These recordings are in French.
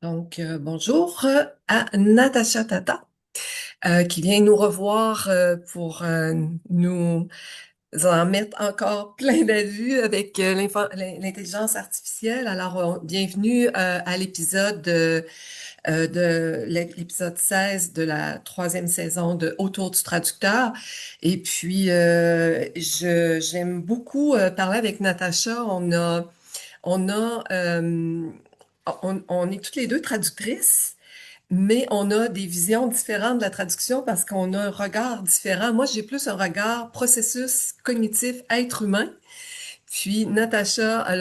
Donc, bonjour à Natacha Tata, qui vient nous revoir pour nous en mettre encore plein d'avis avec l'intelligence artificielle. Alors, bienvenue à l'épisode de l'épisode 16 de la troisième saison de Autour du traducteur. Et puis, j'aime beaucoup parler avec Natacha. On a, on est toutes les deux traductrices, mais on a des visions différentes de la traduction parce qu'on a un regard différent. Moi, j'ai plus un regard processus cognitif être humain. Puis Natacha a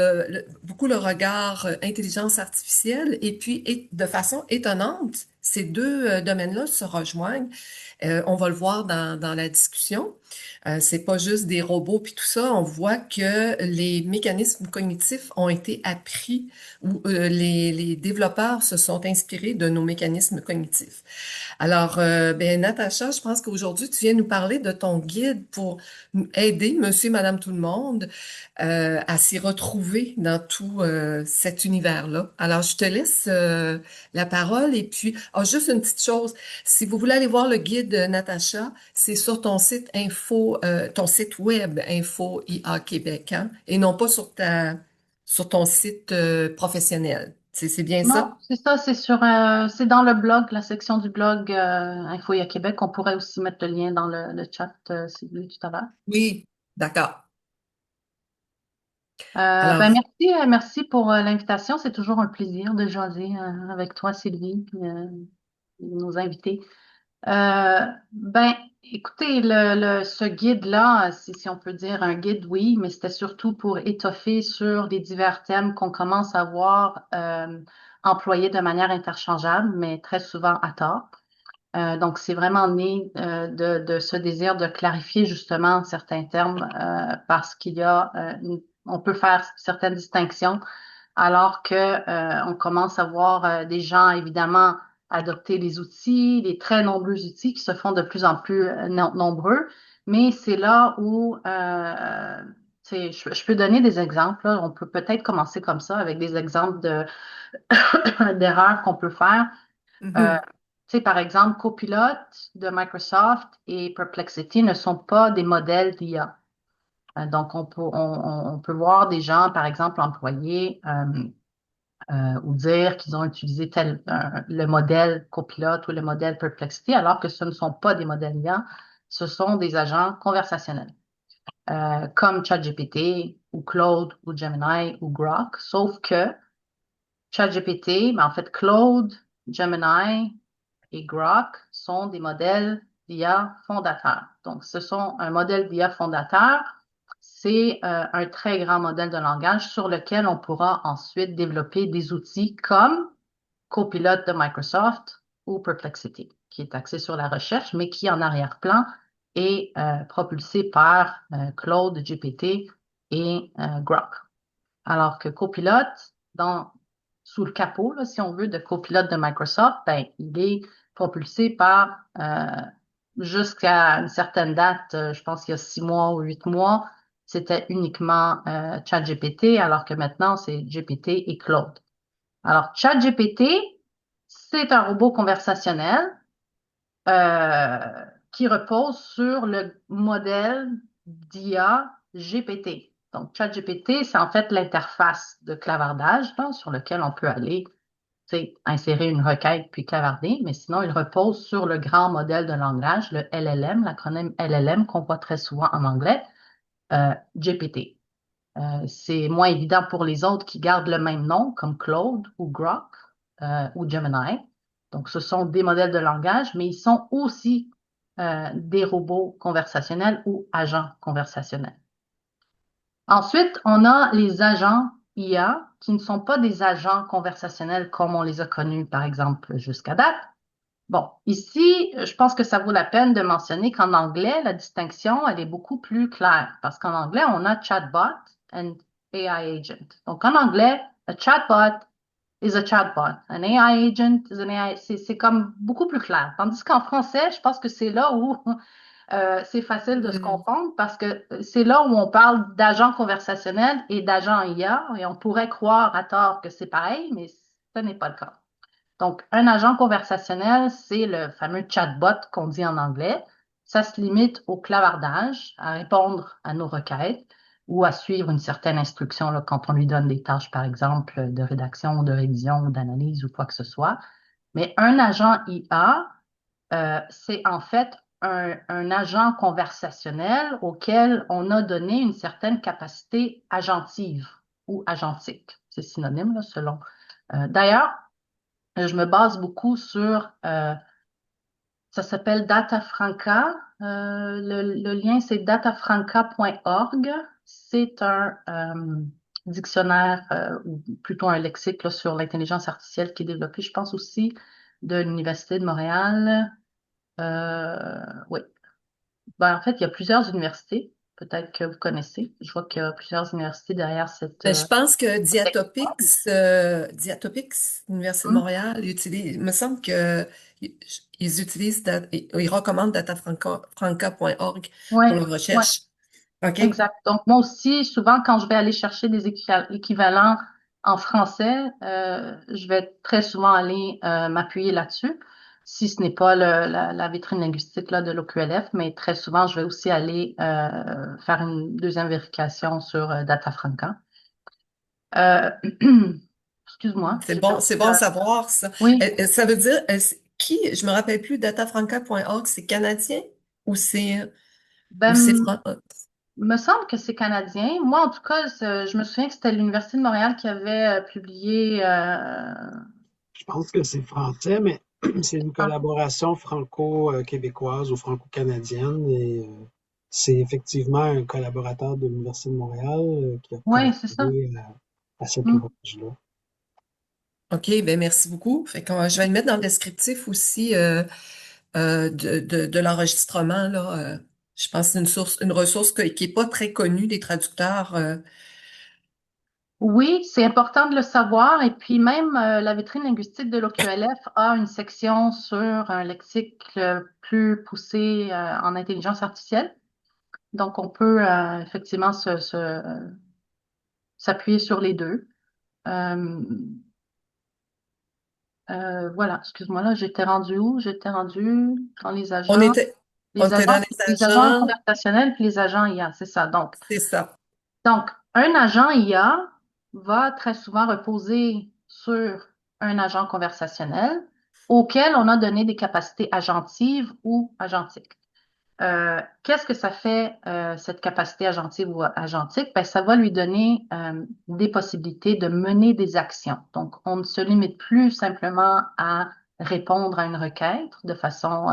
beaucoup le regard intelligence artificielle. Et puis, de façon étonnante, ces deux domaines-là se rejoignent. On va le voir dans la discussion. C'est pas juste des robots puis tout ça. On voit que les mécanismes cognitifs ont été appris ou les développeurs se sont inspirés de nos mécanismes cognitifs. Alors, ben Natacha, je pense qu'aujourd'hui tu viens nous parler de ton guide pour aider Monsieur, Madame, tout le monde à s'y retrouver dans tout cet univers-là. Alors, je te laisse la parole et puis, juste une petite chose. Si vous voulez aller voir le guide de Natacha, c'est sur ton site web Info IA Québec, hein, et non pas sur ton site professionnel. C'est bien Non, ça? c'est ça, c'est dans le blog, la section du blog Infoya Québec. On pourrait aussi mettre le lien dans le chat, si vous voulez, tout à l'heure. Oui, d'accord. Ben Alors, merci pour l'invitation. C'est toujours un plaisir de jaser avec toi, Sylvie, nos invités. Ben, écoutez, ce guide-là, si on peut dire un guide, oui, mais c'était surtout pour étoffer sur les divers thèmes qu'on commence à voir employés de manière interchangeable, mais très souvent à tort. Donc, c'est vraiment né de ce désir de clarifier justement certains termes parce qu'il y a, on peut faire certaines distinctions alors que on commence à voir des gens évidemment adopter les outils, les très nombreux outils qui se font de plus en plus nombreux, mais c'est là où je peux donner des exemples. Là. On peut peut-être commencer comme ça avec des exemples de d'erreurs qu'on peut faire. Euh, mhm. par exemple, Copilot de Microsoft et Perplexity ne sont pas des modèles d'IA. Donc, on peut voir des gens, par exemple, employer ou dire qu'ils ont utilisé le modèle Copilot ou le modèle Perplexity, alors que ce ne sont pas des modèles IA, ce sont des agents conversationnels, comme ChatGPT ou Claude ou Gemini ou Grok, sauf que ChatGPT, mais en fait Claude, Gemini et Grok sont des modèles d'IA fondateurs. Donc, ce sont un modèle d'IA fondateur. C'est un très grand modèle de langage sur lequel on pourra ensuite développer des outils comme Copilot de Microsoft ou Perplexity, qui est axé sur la recherche, mais qui en arrière-plan est propulsé par Claude, GPT et Grok. Alors que Copilot, sous le capot, là, si on veut, de Copilot de Microsoft, ben, il est propulsé par, jusqu'à une certaine date, je pense qu'il y a 6 mois ou 8 mois, c'était uniquement ChatGPT, alors que maintenant, c'est GPT et Claude. Alors, ChatGPT, c'est un robot conversationnel qui repose sur le modèle d'IA GPT. Donc, ChatGPT, c'est en fait l'interface de clavardage là, sur lequel on peut aller insérer une requête puis clavarder, mais sinon, il repose sur le grand modèle de langage, le LLM, l'acronyme LLM qu'on voit très souvent en anglais, GPT. C'est moins évident pour les autres qui gardent le même nom, comme Claude ou Grok ou Gemini. Donc, ce sont des modèles de langage, mais ils sont aussi des robots conversationnels ou agents conversationnels. Ensuite, on a les agents IA qui ne sont pas des agents conversationnels comme on les a connus, par exemple, jusqu'à date. Bon, ici, je pense que ça vaut la peine de mentionner qu'en anglais, la distinction, elle est beaucoup plus claire parce qu'en anglais, on a chatbot and AI agent. Donc, en anglais, a chatbot is a chatbot. An AI agent is an AI. C'est comme beaucoup plus clair. Tandis qu'en français, je pense que c'est là où c'est facile de se Hmm. confondre parce que c'est là où on parle d'agent conversationnel et d'agent IA et on pourrait croire à tort que c'est pareil, mais ce n'est pas le cas. Donc, un agent conversationnel, c'est le fameux chatbot qu'on dit en anglais. Ça se limite au clavardage, à répondre à nos requêtes ou à suivre une certaine instruction là, quand on lui donne des tâches, par exemple, de rédaction, ou de révision, ou d'analyse ou quoi que ce soit. Mais un agent IA, c'est en fait un agent conversationnel auquel on a donné une certaine capacité agentive ou agentique. C'est synonyme, là, selon. D'ailleurs, je me base beaucoup sur, ça s'appelle Datafranca. Le lien, c'est datafranca.org. C'est un dictionnaire, ou plutôt un lexique là, sur l'intelligence artificielle qui est développé, je pense aussi, de l'Université de Montréal. Oui. Ben, en fait, il y a plusieurs universités. Peut-être que vous connaissez. Je vois qu'il y a plusieurs universités derrière cette, Ben, je pense que cette école. Diatopix, Université de Hmm. Montréal, utilise, il me semble que ils utilisent, ils recommandent datafranca.org Oui, pour leur oui. recherche. OK? Exact. Donc, moi aussi, souvent, quand je vais aller chercher des équivalents en français, je vais très souvent aller m'appuyer là-dessus, si ce n'est pas la vitrine linguistique là, de l'OQLF, mais très souvent, je vais aussi aller faire une deuxième vérification sur Datafranca. Euh, excuse-moi, j'ai perdu. C'est bon à savoir ça. Oui, Ça veut dire, je me rappelle plus, datafranca.org, c'est canadien ou c'est ben, français? me semble que c'est canadien. Moi, en tout cas, je me souviens que c'était l'Université de Montréal qui avait publié. Je pense que c'est français, mais c'est une collaboration franco-québécoise ou franco-canadienne et c'est effectivement un collaborateur de l'Université de Montréal qui a Oui, c'est ça. collaboré à cet Mm. ouvrage-là. OK, ben merci beaucoup. Fait que, je vais le mettre dans le descriptif aussi de l'enregistrement là. Je pense que c'est une ressource qui est pas très connue des traducteurs. Oui, c'est important de le savoir. Et puis même la vitrine linguistique de l'OQLF a une section sur un lexique plus poussé en intelligence artificielle. Donc, on peut effectivement s'appuyer sur les deux. Euh, voilà, excuse-moi, là, j'étais rendue où? J'étais rendue dans On était, on était dans les les agents agents, conversationnels puis les agents IA, c'est ça. c'est ça. Donc, un agent IA va très souvent reposer sur un agent conversationnel auquel on a donné des capacités agentives ou agentiques. Qu'est-ce que ça fait, cette capacité agentive ou agentique? Ben, ça va lui donner des possibilités de mener des actions. Donc, on ne se limite plus simplement à répondre à une requête de façon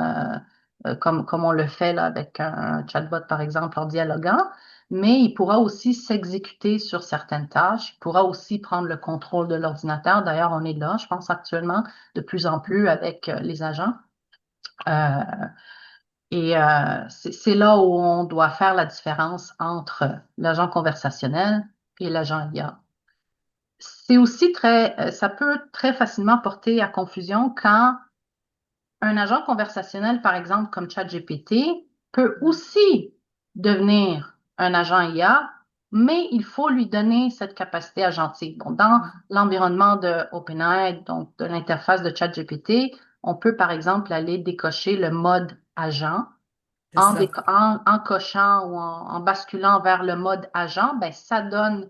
comme on le fait là, avec un chatbot, par exemple, en dialoguant, mais il pourra aussi s'exécuter sur certaines tâches. Il pourra aussi prendre le contrôle de l'ordinateur. D'ailleurs, on est là, je pense, actuellement, de plus en plus avec les agents. Euh, c'est là où on doit faire la différence entre l'agent conversationnel et l'agent IA. C'est aussi ça peut très facilement porter à confusion quand un agent conversationnel, par exemple, comme ChatGPT, peut aussi devenir un agent IA, mais il faut lui donner cette capacité agentive. Bon, dans l'environnement de OpenAI, donc de l'interface de ChatGPT, on peut, par exemple, aller décocher le mode agent C'est ça. en cochant ou en basculant vers le mode agent, ben, ça donne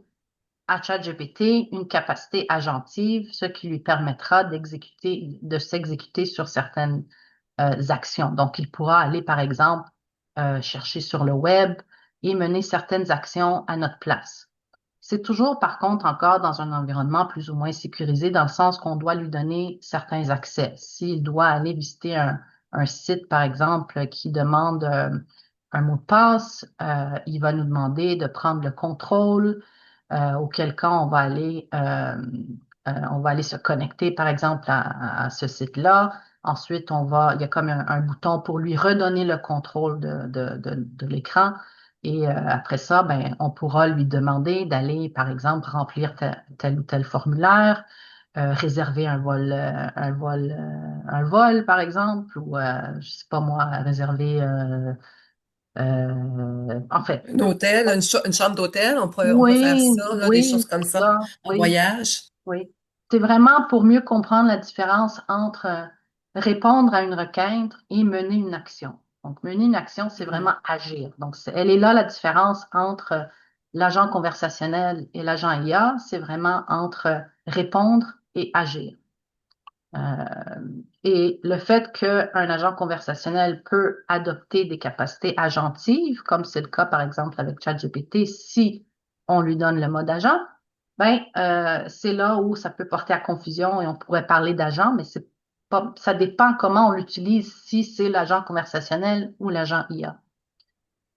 à ChatGPT une capacité agentive, ce qui lui permettra de s'exécuter sur certaines actions. Donc, il pourra aller, par exemple, chercher sur le web et mener certaines actions à notre place. C'est toujours, par contre, encore dans un environnement plus ou moins sécurisé, dans le sens qu'on doit lui donner certains accès. S'il doit aller visiter un site, par exemple, qui demande un mot de passe, il va nous demander de prendre le contrôle, auquel cas on va aller se connecter, par exemple, à ce site-là. Ensuite, il y a comme un bouton pour lui redonner le contrôle de l'écran. Et après ça, ben, on pourra lui demander d'aller, par exemple, remplir tel ou tel formulaire, réserver un vol, par exemple, ou je sais pas moi, réserver, en fait, Un hôtel, une chambre d'hôtel, on pourrait faire oui, ça, là, des choses oui, comme c'est ça, ça, en oui, voyage. oui. c'est vraiment pour mieux comprendre la différence entre répondre à une requête et mener une action. Donc, mener une action, c'est vraiment agir. Donc, elle est là la différence entre l'agent conversationnel et l'agent IA. C'est vraiment entre répondre et agir. Et le fait qu'un agent conversationnel peut adopter des capacités agentives, comme c'est le cas par exemple avec ChatGPT, si on lui donne le mode agent, ben c'est là où ça peut porter à confusion et on pourrait parler d'agent, mais c'est pas, ça dépend comment on l'utilise, si c'est l'agent conversationnel ou l'agent IA.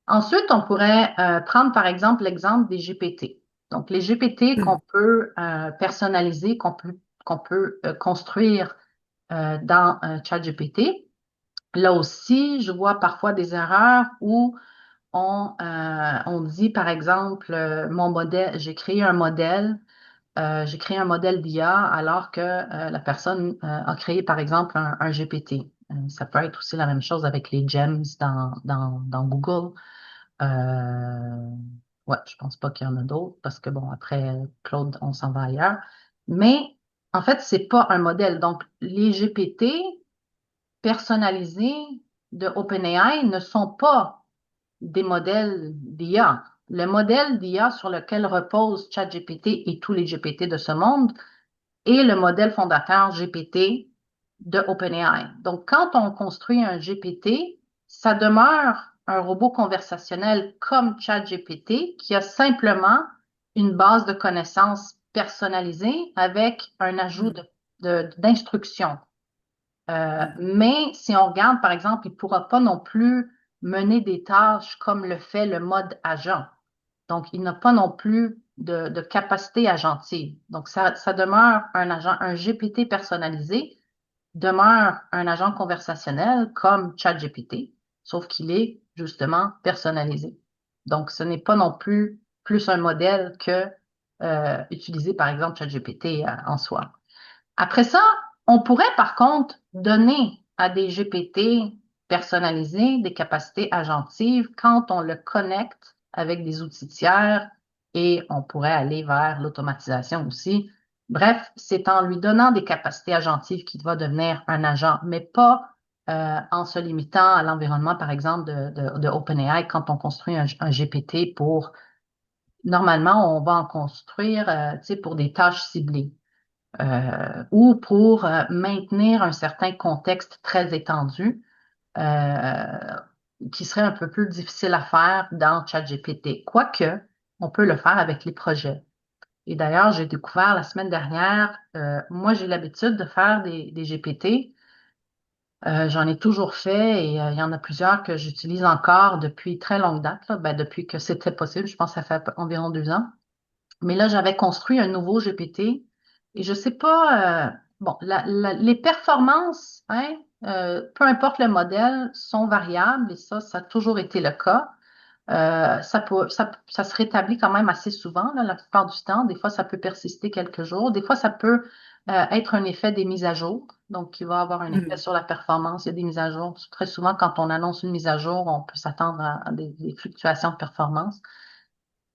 Ensuite, on pourrait prendre par exemple l'exemple des GPT. Donc les GPT qu'on peut personnaliser, qu'on peut construire dans ChatGPT. Là aussi, je vois parfois des erreurs où on dit, par exemple, mon modèle, j'ai créé un modèle d'IA alors que la personne a créé, par exemple, un GPT. Ça peut être aussi la même chose avec les gems dans Google. Ouais, je pense pas qu'il y en a d'autres parce que, bon, après Claude, on s'en va ailleurs. Mais en fait, c'est pas un modèle. Donc, les GPT personnalisés de OpenAI ne sont pas des modèles d'IA. Le modèle d'IA sur lequel repose ChatGPT et tous les GPT de ce monde est le modèle fondateur GPT de OpenAI. Donc, quand on construit un GPT, ça demeure un robot conversationnel comme ChatGPT qui a simplement une base de connaissances personnalisée avec un ajout d'instructions. Mais si on regarde, par exemple, il ne pourra pas non plus mener des tâches comme le fait le mode agent. Donc, il n'a pas non plus de capacité agentive. Donc, ça demeure un agent, un GPT personnalisé demeure un agent conversationnel comme ChatGPT, sauf qu'il est justement personnalisé. Donc, ce n'est pas non plus un modèle que utiliser, par exemple, ChatGPT en soi. Après ça, on pourrait par contre donner à des GPT personnalisés des capacités agentives quand on le connecte avec des outils tiers et on pourrait aller vers l'automatisation aussi. Bref, c'est en lui donnant des capacités agentives qu'il va devenir un agent, mais pas en se limitant à l'environnement, par exemple, de OpenAI quand on construit un GPT pour... Normalement, on va en construire pour des tâches ciblées ou pour maintenir un certain contexte très étendu euh, qui serait un peu plus difficile à faire dans ChatGPT. Quoique, on peut le faire avec les projets. Et d'ailleurs, j'ai découvert la semaine dernière, moi j'ai l'habitude de faire des GPT. J'en ai toujours fait et il y en a plusieurs que j'utilise encore depuis très longue date, là. Ben, depuis que c'était possible. Je pense que ça fait environ 2 ans. Mais là, j'avais construit un nouveau GPT et je sais pas, bon, les performances, hein, peu importe le modèle, sont variables et ça a toujours été le cas. Ça se rétablit quand même assez souvent, là, la plupart du temps. Des fois, ça peut persister quelques jours. Des fois, ça peut être un effet des mises à jour. Donc, il va avoir un effet sur la performance. Il y a des mises à jour. Très souvent, quand on annonce une mise à jour, on peut s'attendre à des fluctuations de performance.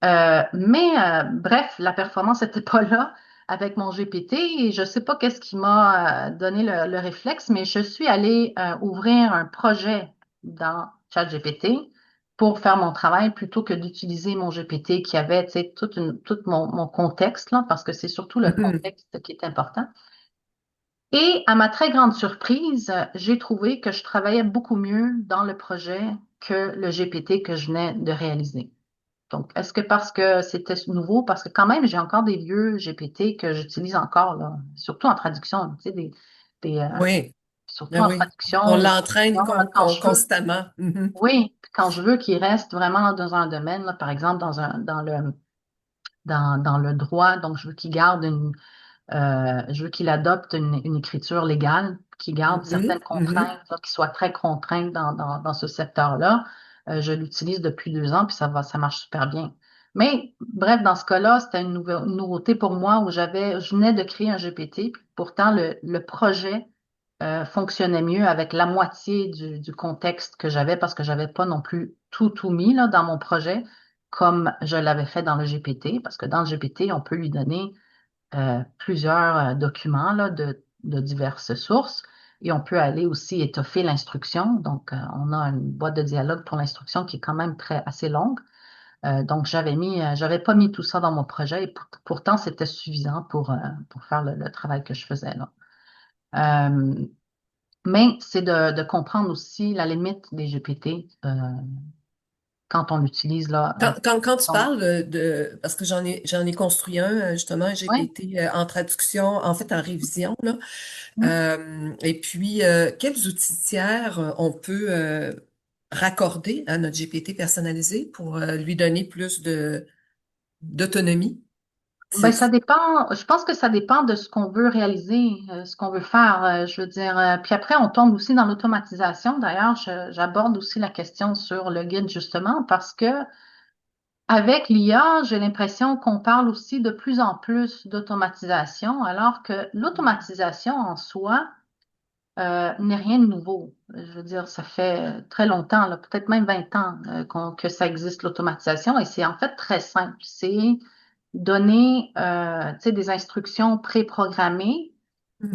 Mais bref, la performance n'était pas là avec mon GPT et je ne sais pas qu'est-ce qui m'a donné le réflexe, mais je suis allée ouvrir un projet dans ChatGPT pour faire mon travail plutôt que d'utiliser mon GPT qui avait, tu sais, tout mon contexte, là, parce que c'est surtout le contexte qui est important. Et à ma très grande surprise, j'ai trouvé que je travaillais beaucoup mieux dans le projet que le GPT que je venais de réaliser. Donc, est-ce que parce que c'était nouveau, parce que quand même, j'ai encore des vieux GPT que j'utilise encore, là, surtout en traduction, tu sais, Oui, surtout ah en oui. On traduction, l'entraîne là, quand je veux, constamment. oui, quand je veux qu'il reste vraiment dans un domaine, là, par exemple, dans le droit, donc je veux qu'il garde je veux qu'il adopte une écriture légale, qu'il garde certaines contraintes, là, qu'il soit très contraint dans ce secteur-là. Je l'utilise depuis 2 ans, puis ça marche super bien. Mais bref, dans ce cas-là, c'était une nouveauté pour moi où je venais de créer un GPT, puis pourtant le projet fonctionnait mieux avec la moitié du contexte que j'avais parce que j'avais pas non plus tout mis là, dans mon projet comme je l'avais fait dans le GPT, parce que dans le GPT, on peut lui donner plusieurs documents là, de diverses sources et on peut aller aussi étoffer l'instruction. Donc, on a une boîte de dialogue pour l'instruction qui est quand même assez longue. Donc, j'avais pas mis tout ça dans mon projet et pourtant, c'était suffisant pour faire le travail que je faisais là. Mais c'est de comprendre aussi la limite des GPT quand on l'utilise là. Quand tu Donc, parles parce que j'en ai construit un, justement, un oui. GPT en traduction, en fait, en révision, là. Mm. Et puis, quels outils tiers on peut raccorder à notre GPT personnalisé pour lui donner plus d'autonomie? Ben, C'est, ça dépend. Je pense que ça dépend de ce qu'on veut réaliser, ce qu'on veut faire. Je veux dire, puis après, on tombe aussi dans l'automatisation. D'ailleurs, j'aborde aussi la question sur le guide justement parce que avec l'IA, j'ai l'impression qu'on parle aussi de plus en plus d'automatisation, alors que l'automatisation en soi n'est rien de nouveau. Je veux dire, ça fait très longtemps, là, peut-être même 20 ans que ça existe l'automatisation et c'est en fait très simple. C'est donner tu sais, des instructions préprogrammées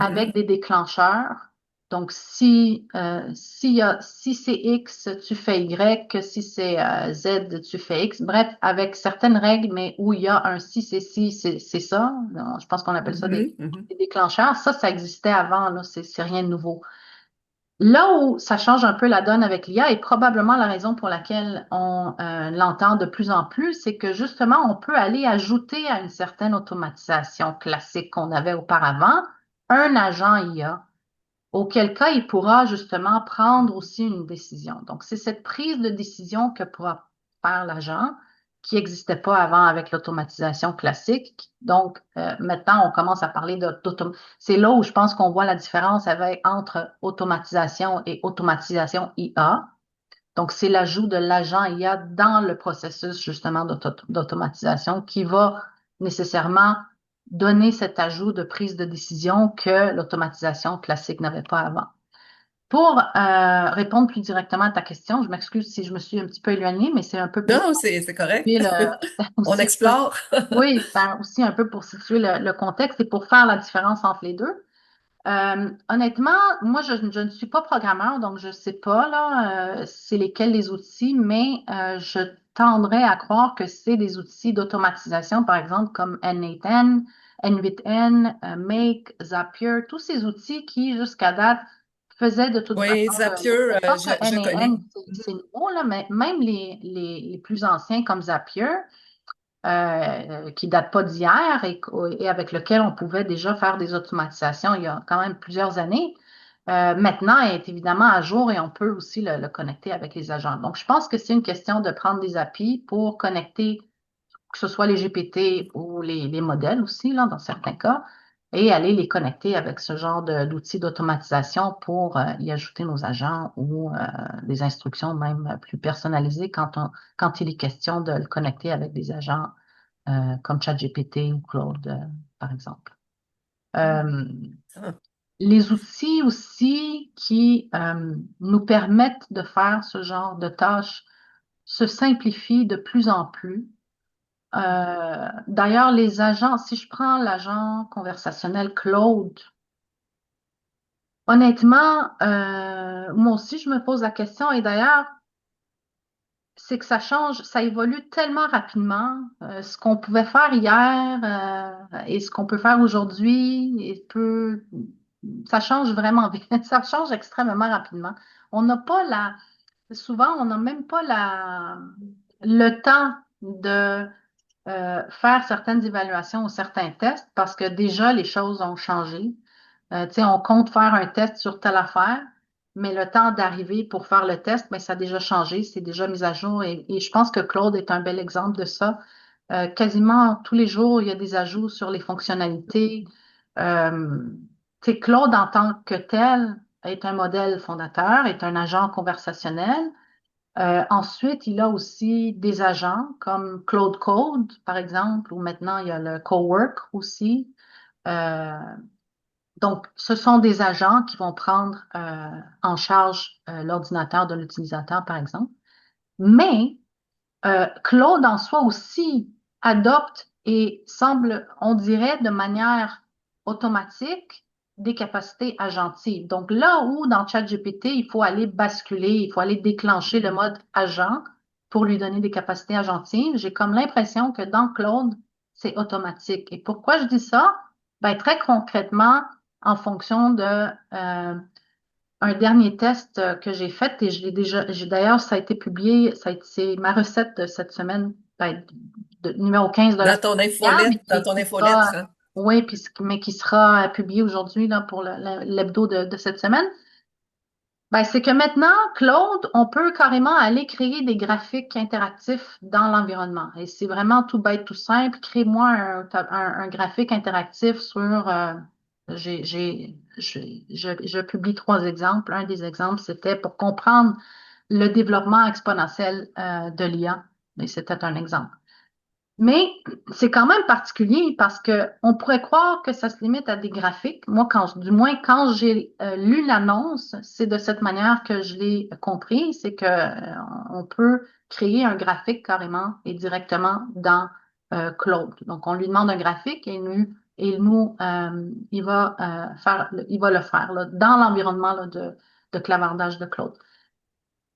avec Mhm. des déclencheurs. Donc, si c'est X, tu fais Y, si c'est Z, tu fais X. Bref, avec certaines règles, mais où il y a un si c'est si, c'est ça. Non, je pense qu'on appelle ça Mhm. Mhm. des déclencheurs. Ça existait avant, là, c'est rien de nouveau. Là où ça change un peu la donne avec l'IA et probablement la raison pour laquelle on l'entend de plus en plus, c'est que justement, on peut aller ajouter à une certaine automatisation classique qu'on avait auparavant un agent IA, auquel cas il pourra justement prendre aussi une décision. Donc, c'est cette prise de décision que pourra faire l'agent qui n'existait pas avant avec l'automatisation classique. Donc, maintenant, on commence à parler d'automatisation. C'est là où je pense qu'on voit la différence entre automatisation et automatisation IA. Donc, c'est l'ajout de l'agent IA dans le processus justement d'automatisation qui va nécessairement donner cet ajout de prise de décision que l'automatisation classique n'avait pas avant. Pour répondre plus directement à ta question, je m'excuse si je me suis un petit peu éloignée, mais c'est un peu pour Non, c'est correct. situer On aussi un peu, explore. oui, c'est aussi un peu pour situer le contexte et pour faire la différence entre les deux. Honnêtement, moi, je ne suis pas programmeur, donc je ne sais pas là, c'est lesquels les outils, mais je tendrais à croire que c'est des outils d'automatisation, par exemple, comme N8N, N8N, Make, Zapier, tous ces outils qui, jusqu'à date, faisaient de toute façon Oui, Zapier, je pense que je connais. N8N, c'est nouveau, là, mais même les plus anciens comme Zapier, qui date pas d'hier et avec lequel on pouvait déjà faire des automatisations il y a quand même plusieurs années, maintenant est évidemment à jour et on peut aussi le connecter avec les agents. Donc, je pense que c'est une question de prendre des API pour connecter, que ce soit les GPT ou les modèles aussi, là, dans certains cas, et aller les connecter avec ce genre d'outils d'automatisation pour y ajouter nos agents ou des instructions même plus personnalisées quand il est question de le connecter avec des agents comme ChatGPT ou Claude, par exemple. Euh, Ah. les outils aussi qui nous permettent de faire ce genre de tâches se simplifient de plus en plus. D'ailleurs, les agents, si je prends l'agent conversationnel Claude, honnêtement, moi aussi, je me pose la question et d'ailleurs, c'est que ça change, ça évolue tellement rapidement. Ce qu'on pouvait faire hier et ce qu'on peut faire aujourd'hui, ça change vraiment vite. Ça change extrêmement rapidement. On n'a pas souvent, on n'a même pas le temps de faire certaines évaluations ou certains tests parce que déjà les choses ont changé. Tu sais, on compte faire un test sur telle affaire, mais le temps d'arriver pour faire le test, mais ça a déjà changé, c'est déjà mis à jour. Et je pense que Claude est un bel exemple de ça. Quasiment tous les jours, il y a des ajouts sur les fonctionnalités. Euh, tu sais, Claude, en tant que tel, est un modèle fondateur, est un agent conversationnel. Ensuite, il a aussi des agents comme Claude Code, par exemple, ou maintenant il y a le Cowork aussi. Euh, donc, ce sont des agents qui vont prendre en charge l'ordinateur de l'utilisateur, par exemple. Mais Claude en soi aussi adopte et semble, on dirait, de manière automatique, des capacités agentives. Donc là où dans ChatGPT, il faut aller basculer, il faut aller déclencher le mode agent pour lui donner des capacités agentives, j'ai comme l'impression que dans Claude, c'est automatique. Et pourquoi je dis ça? Ben, très concrètement, en fonction de un dernier test que j'ai fait, et je l'ai déjà, d'ailleurs, ça a été publié, c'est ma recette de cette semaine, ben, numéro 15 de la semaine dernière, mais Dans ton qui infolettre, sera, hein. oui, puis, mais qui sera publié aujourd'hui là, pour l'hebdo de cette semaine. Ben, c'est que maintenant, Claude, on peut carrément aller créer des graphiques interactifs dans l'environnement. Et c'est vraiment tout bête, tout simple. Crée-moi un graphique interactif sur... je publie 3 exemples. Un des exemples, c'était pour comprendre le développement exponentiel de l'IA. Et c'était un exemple. Mais c'est quand même particulier parce que on pourrait croire que ça se limite à des graphiques. Moi, du moins quand j'ai lu l'annonce, c'est de cette manière que je l'ai compris, c'est que on peut créer un graphique carrément et directement dans Claude. Donc, on lui demande un graphique il va le faire là, dans l'environnement là, de clavardage de Claude.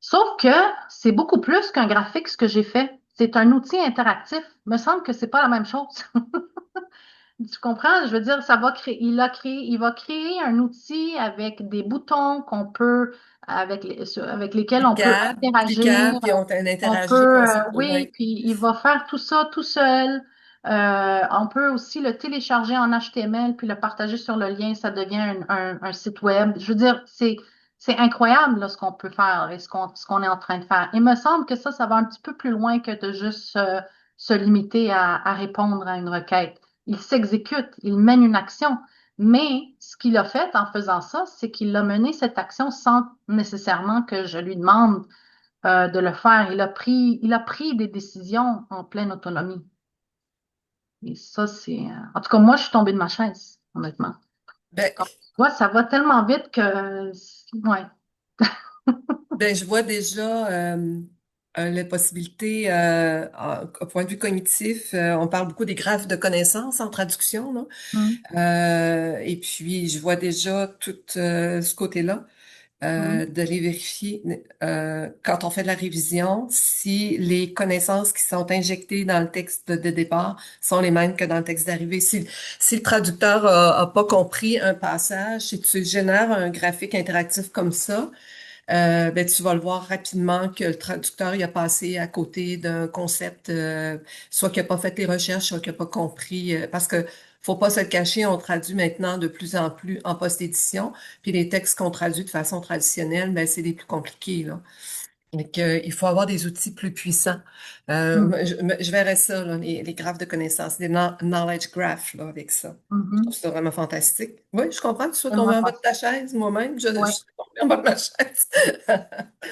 Sauf que c'est beaucoup plus qu'un graphique, ce que j'ai fait. C'est un outil interactif. Il me semble que c'est pas la même chose. Tu comprends? Je veux dire, il va créer un outil avec des boutons avec lesquels on peut interagir. Cliquable, puis on On interagit peut, ensemble. oui, Ouais. puis il va faire tout ça tout seul. On peut aussi le télécharger en HTML puis le partager sur le lien. Ça devient un site web. Je veux dire, c'est incroyable là, ce qu'on peut faire et ce qu'on est en train de faire. Il me semble que ça va un petit peu plus loin que de juste se limiter à répondre à une requête. Il s'exécute, il mène une action. Mais ce qu'il a fait en faisant ça, c'est qu'il a mené cette action sans nécessairement que je lui demande de le faire. Il a pris des décisions en pleine autonomie. Et ça, en tout cas, moi, je suis tombée de ma chaise, honnêtement. Ben, Comme tu vois, ça va tellement vite que... Ouais. je vois déjà les possibilités au point de vue cognitif. On parle beaucoup des graphes de connaissances en traduction, là. Hum, Et puis, je vois déjà tout ce côté-là. hum, D'aller vérifier quand on fait de la révision si les connaissances qui sont injectées dans le texte de départ sont les mêmes que dans le texte d'arrivée. Si le traducteur a pas compris un passage, si tu génères un graphique interactif comme ça, ben tu vas le voir rapidement que le traducteur il a passé à côté d'un concept, soit qu'il n'a pas fait les recherches, soit qu'il n'a pas compris, parce que faut pas se le cacher, on traduit maintenant de plus en plus en post-édition, puis les textes qu'on traduit de façon traditionnelle, ben c'est les plus compliqués là. Donc, il faut avoir des outils plus puissants. hum, Je verrais ça, là, les graphes de connaissances, des knowledge graphs là, avec ça. Je trouve mhm. ça vraiment fantastique. Oui, je comprends que tu sois tombé Tellement en bas de ta facile. chaise, moi-même, je Ouais. suis tombée en bas de ma chaise.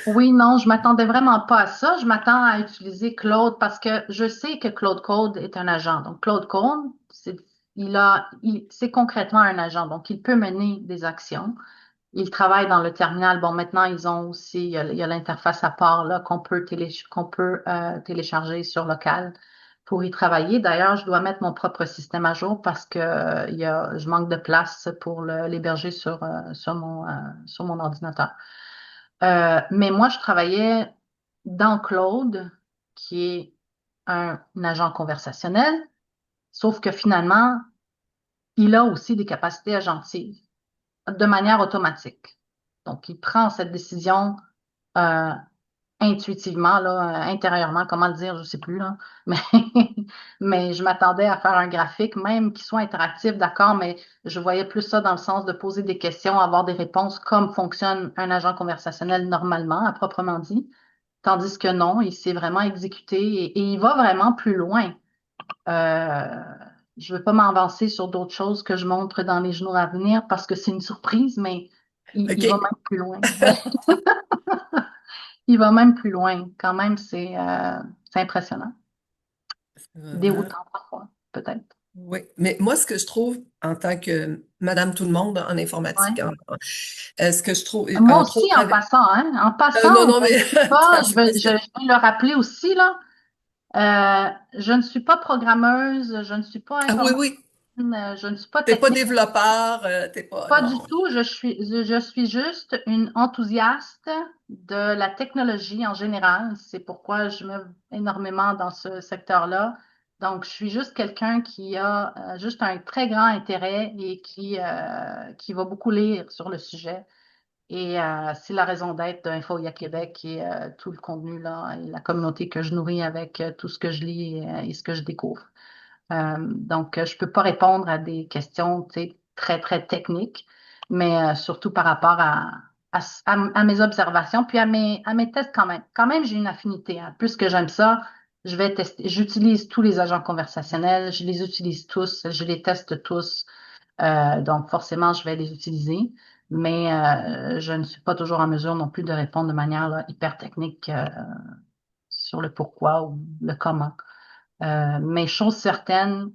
Oui, non, je m'attendais vraiment pas à ça. Je m'attends à utiliser Claude parce que je sais que Claude Code est un agent. Donc, Claude Code, c'est concrètement un agent. Donc, il peut mener des actions. Il travaille dans le terminal. Bon, maintenant, ils ont aussi, il y a l'interface à part là qu'on peut télécharger sur local pour y travailler. D'ailleurs, je dois mettre mon propre système à jour parce que je manque de place pour l'héberger sur mon ordinateur. Mais moi, je travaillais dans Claude, qui est un agent conversationnel, sauf que finalement, il a aussi des capacités agentives de manière automatique. Donc, il prend cette décision euh, intuitivement, là, intérieurement, comment le dire, je sais plus, là. Mais, mais je m'attendais à faire un graphique, même qui soit interactif, d'accord, mais je voyais plus ça dans le sens de poser des questions, avoir des réponses comme fonctionne un agent conversationnel normalement, à proprement dit. Tandis que non, il s'est vraiment exécuté et il va vraiment plus loin. Euh, je ne veux pas m'avancer sur d'autres choses que je montre dans les jours à venir parce que c'est une surprise, mais il va OK. même plus loin. Ouais. Il va même plus loin. Quand même, c'est impressionnant. Vraiment. Déroutant parfois, peut-être. Oui. Mais moi, ce que je trouve en tant que Madame Tout-le-Monde en informatique, Ouais. ce que je trouve, Moi entre aussi, autres, en passant, hein. En passant, non, non, mais n'oubliez pas, attends, c'est parce que je vais le rappeler aussi, là. Je ne suis pas programmeuse, je ne suis pas Ah oui, informaticienne, oui. je ne suis pas T'es pas technique. développeur, t'es pas, Pas du non. tout, je suis juste une enthousiaste de la technologie en général. C'est pourquoi je me énormément dans ce secteur-là. Donc, je suis juste quelqu'un qui a juste un très grand intérêt et qui va beaucoup lire sur le sujet. Et c'est la raison d'être d'Infolia Québec et tout le contenu là, et la communauté que je nourris avec tout ce que je lis et ce que je découvre. Donc, je peux pas répondre à des questions, tu sais, très, très techniques, mais surtout par rapport à mes observations, puis à mes tests quand même. Quand même, j'ai une affinité, hein. Puisque j'aime ça, je vais tester. J'utilise tous les agents conversationnels, je les utilise tous, je les teste tous. Donc, forcément, je vais les utiliser, mais je ne suis pas toujours en mesure non plus de répondre de manière là, hyper technique sur le pourquoi ou le comment. Mais chose certaine,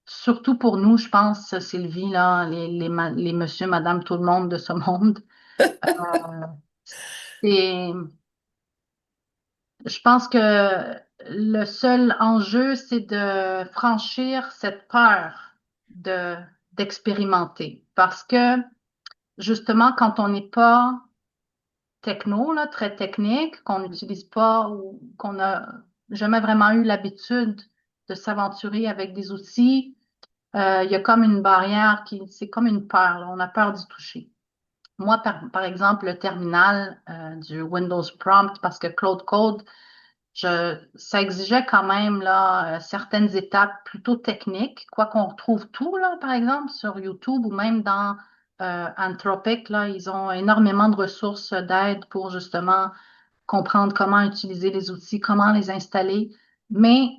surtout pour nous, je pense, Sylvie, là, les monsieur, madame, tout le monde de ce monde, c'est, je pense que le seul enjeu, c'est de franchir cette peur de, d'expérimenter. Parce que, justement, quand on n'est pas techno, là, très technique, qu'on n'utilise pas ou qu'on n'a jamais vraiment eu l'habitude de s'aventurer avec des outils, il y a comme une barrière c'est comme une peur, là. On a peur d'y toucher. Moi, par exemple, le terminal du Windows Prompt, parce que Cloud Code, ça exigeait quand même là, certaines étapes plutôt techniques, quoi qu'on retrouve tout, là, par exemple, sur YouTube ou même dans Anthropic, là, ils ont énormément de ressources d'aide pour justement comprendre comment utiliser les outils, comment les installer, mais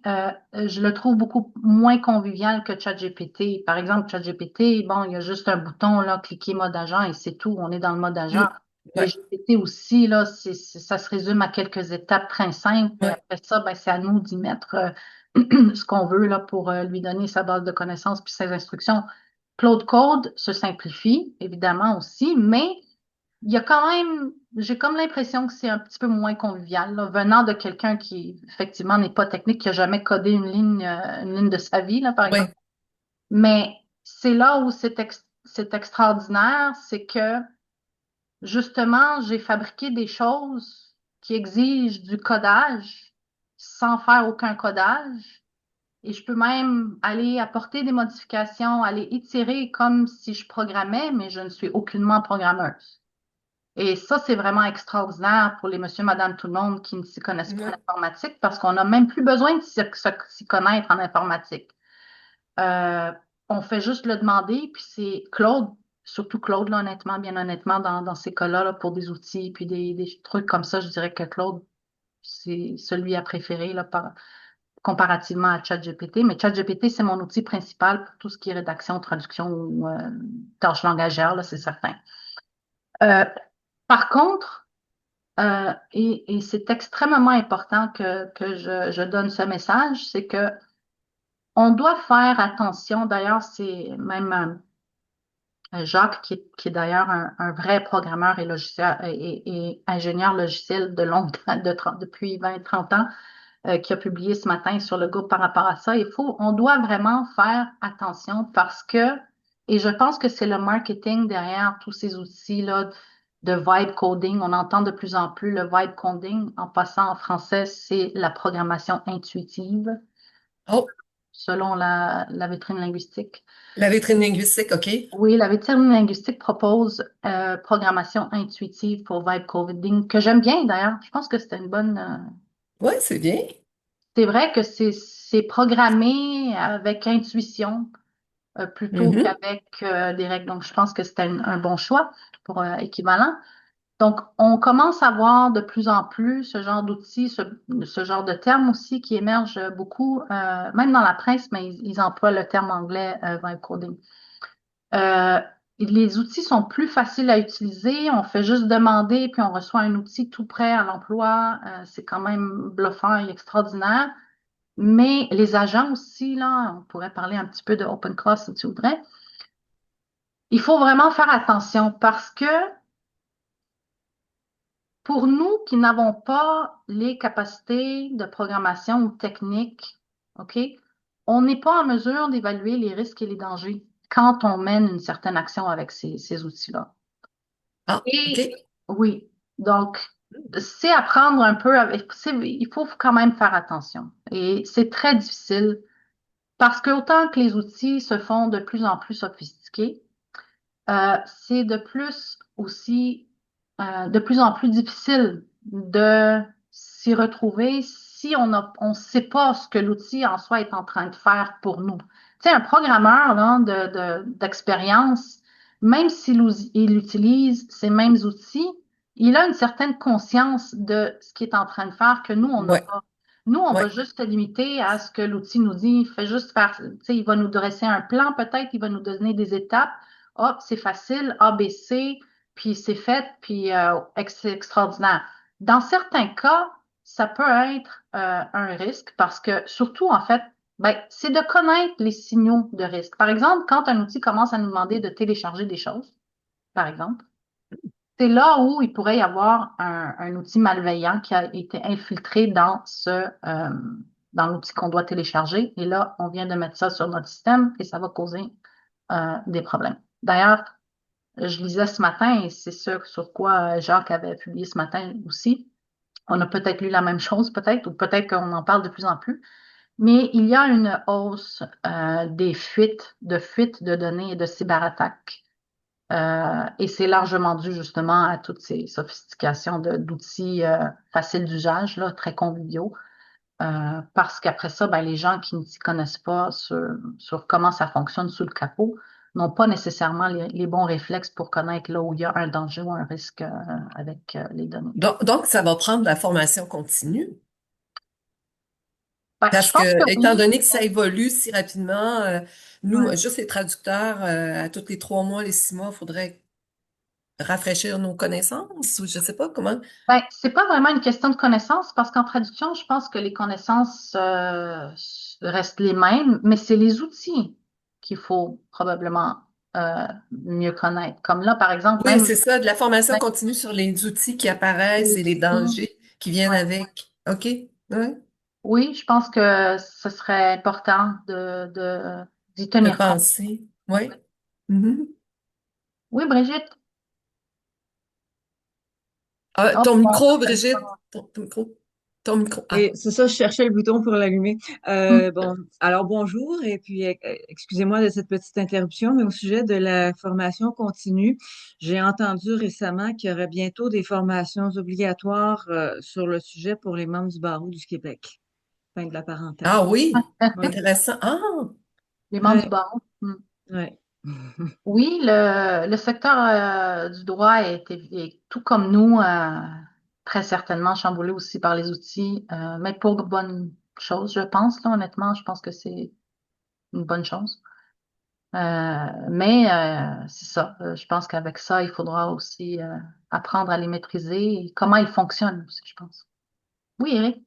je le trouve beaucoup moins convivial que ChatGPT. Par exemple, ChatGPT, bon, il y a juste un bouton, là, cliquer mode agent et c'est tout, on est dans le mode agent. Mm. Mais Ouais, GPT aussi, là, ça se résume à quelques étapes très simples. Et ouais. après ça, ben, c'est à nous d'y mettre ce qu'on veut là, pour lui donner sa base de connaissances puis ses instructions. Claude Code se simplifie, évidemment aussi, mais il y a quand même, j'ai comme l'impression que c'est un petit peu moins convivial, là, venant de quelqu'un qui, effectivement, n'est pas technique, qui a jamais codé une ligne de sa vie, là, par exemple. Ouais. Mais c'est là où c'est extraordinaire, c'est que, justement, j'ai fabriqué des choses qui exigent du codage sans faire aucun codage. Et je peux même aller apporter des modifications, aller itérer comme si je programmais, mais je ne suis aucunement programmeuse. Et ça, c'est vraiment extraordinaire pour les monsieur, madame, tout le monde qui ne s'y connaissent pas en Ouais. informatique parce qu'on n'a même plus besoin de s'y connaître en informatique. Euh, on fait juste le demander, puis c'est Claude, surtout Claude, là, honnêtement, bien honnêtement, dans ces cas-là, là, pour des outils, puis des trucs comme ça, je dirais que Claude, c'est celui à préférer là, comparativement à ChatGPT. Mais ChatGPT, c'est mon outil principal pour tout ce qui est rédaction, traduction ou tâches langagères, là, c'est certain. Euh, par contre, et c'est extrêmement important que je donne ce message, c'est que on doit faire attention. D'ailleurs, c'est même Jacques, qui est d'ailleurs un vrai programmeur et, logiciel, et ingénieur logiciel de longue depuis 20-30 ans, qui a publié ce matin sur le groupe par rapport à ça. On doit vraiment faire attention parce que, et je pense que c'est le marketing derrière tous ces outils-là de vibe coding. On entend de plus en plus le vibe coding. En passant en français, c'est la programmation intuitive, Oh, selon la vitrine linguistique. la vitrine linguistique, OK. Oui, la vitrine linguistique propose programmation intuitive pour vibe coding, que j'aime bien d'ailleurs. Je pense que c'était une bonne, Ouais, c'est bien. c'est vrai que c'est programmé avec intuition plutôt Mhm. qu'avec des règles. Donc, je pense que c'était un bon choix pour équivalent. Donc, on commence à voir de plus en plus ce genre d'outils, ce genre de termes aussi qui émergent beaucoup, même dans la presse, mais ils emploient le terme anglais vibe coding. Euh, les outils sont plus faciles à utiliser. On fait juste demander, puis on reçoit un outil tout prêt à l'emploi. C'est quand même bluffant et extraordinaire. Mais les agents aussi, là, on pourrait parler un petit peu de OpenClaw si tu voudrais. Il faut vraiment faire attention parce que pour nous qui n'avons pas les capacités de programmation ou techniques, OK, on n'est pas en mesure d'évaluer les risques et les dangers quand on mène une certaine action avec ces outils-là. Ah, OK. Et oui, donc c'est à prendre un peu avec, il faut quand même faire attention. Et c'est très difficile parce que autant que les outils se font de plus en plus sophistiqués, c'est de plus aussi, de plus en plus difficile de s'y retrouver si on sait pas ce que l'outil en soi est en train de faire pour nous. Tu sais, un programmeur là, d'expérience, même il utilise ces mêmes outils, il a une certaine conscience de ce qu'il est en train de faire que nous, on n'a Ouais, pas. Nous, on va ouais. juste se limiter à ce que l'outil nous dit. Il fait juste faire, tu sais, il va nous dresser un plan peut-être, il va nous donner des étapes. Ah, c'est facile, A, B, C, puis c'est fait, puis c'est extraordinaire. Dans certains cas, ça peut être un risque parce que, surtout, en fait, ben, c'est de connaître les signaux de risque. Par exemple, quand un outil commence à nous demander de télécharger des choses, par exemple, c'est là où il pourrait y avoir un outil malveillant qui a été infiltré dans l'outil qu'on doit télécharger. Et là, on vient de mettre ça sur notre système et ça va causer des problèmes. D'ailleurs, je lisais ce matin, et c'est ce sur quoi Jacques avait publié ce matin aussi. On a peut-être lu la même chose, peut-être, ou peut-être qu'on en parle de plus en plus. Mais il y a une hausse des fuites de données et de cyberattaques. Et c'est largement dû justement à toutes ces sophistications d'outils faciles d'usage, là, très conviviaux. Parce qu'après ça, ben, les gens qui ne s'y connaissent pas sur comment ça fonctionne sous le capot n'ont pas nécessairement les bons réflexes pour connaître là où il y a un danger ou un risque avec les données. Donc, ça va prendre de la formation continue. Ben, je Parce pense que que, étant oui. donné que ça évolue si rapidement, nous, Ouais. juste les traducteurs, à tous les 3 mois, les 6 mois, il faudrait rafraîchir nos connaissances ou je sais pas comment. Ben, c'est pas vraiment une question de connaissances parce qu'en traduction, je pense que les connaissances restent les mêmes, mais c'est les outils qu'il faut probablement mieux connaître. Comme là, par exemple, Oui, même c'est ça, de la formation continue sur les outils qui apparaissent et les dangers qui viennent ouais. avec. OK? Ouais. Oui, je pense que ce serait important d'y De tenir compte. penser. Oui. Mhm. Oui, Brigitte. Ah, Oh, ton bon, micro, ça sonne Brigitte. pas. Ton micro. Ton micro. Ah. Et c'est ça, je cherchais le bouton pour l'allumer. Hmm. Bon, alors bonjour et puis excusez-moi de cette petite interruption, mais au sujet de la formation continue, j'ai entendu récemment qu'il y aurait bientôt des formations obligatoires sur le sujet pour les membres du barreau du Québec. Fin de la Ah parenthèse. oui. Intéressant. Ah. Les membres du Ouais, barreau. Hmm. ouais. Oui, le secteur du droit est tout comme nous, très certainement chamboulé aussi par les outils, mais pour bonne chose, je pense, là, honnêtement, je pense que c'est une bonne chose. Mais c'est ça, je pense qu'avec ça, il faudra aussi apprendre à les maîtriser et comment ils fonctionnent aussi, je pense. Oui, Eric.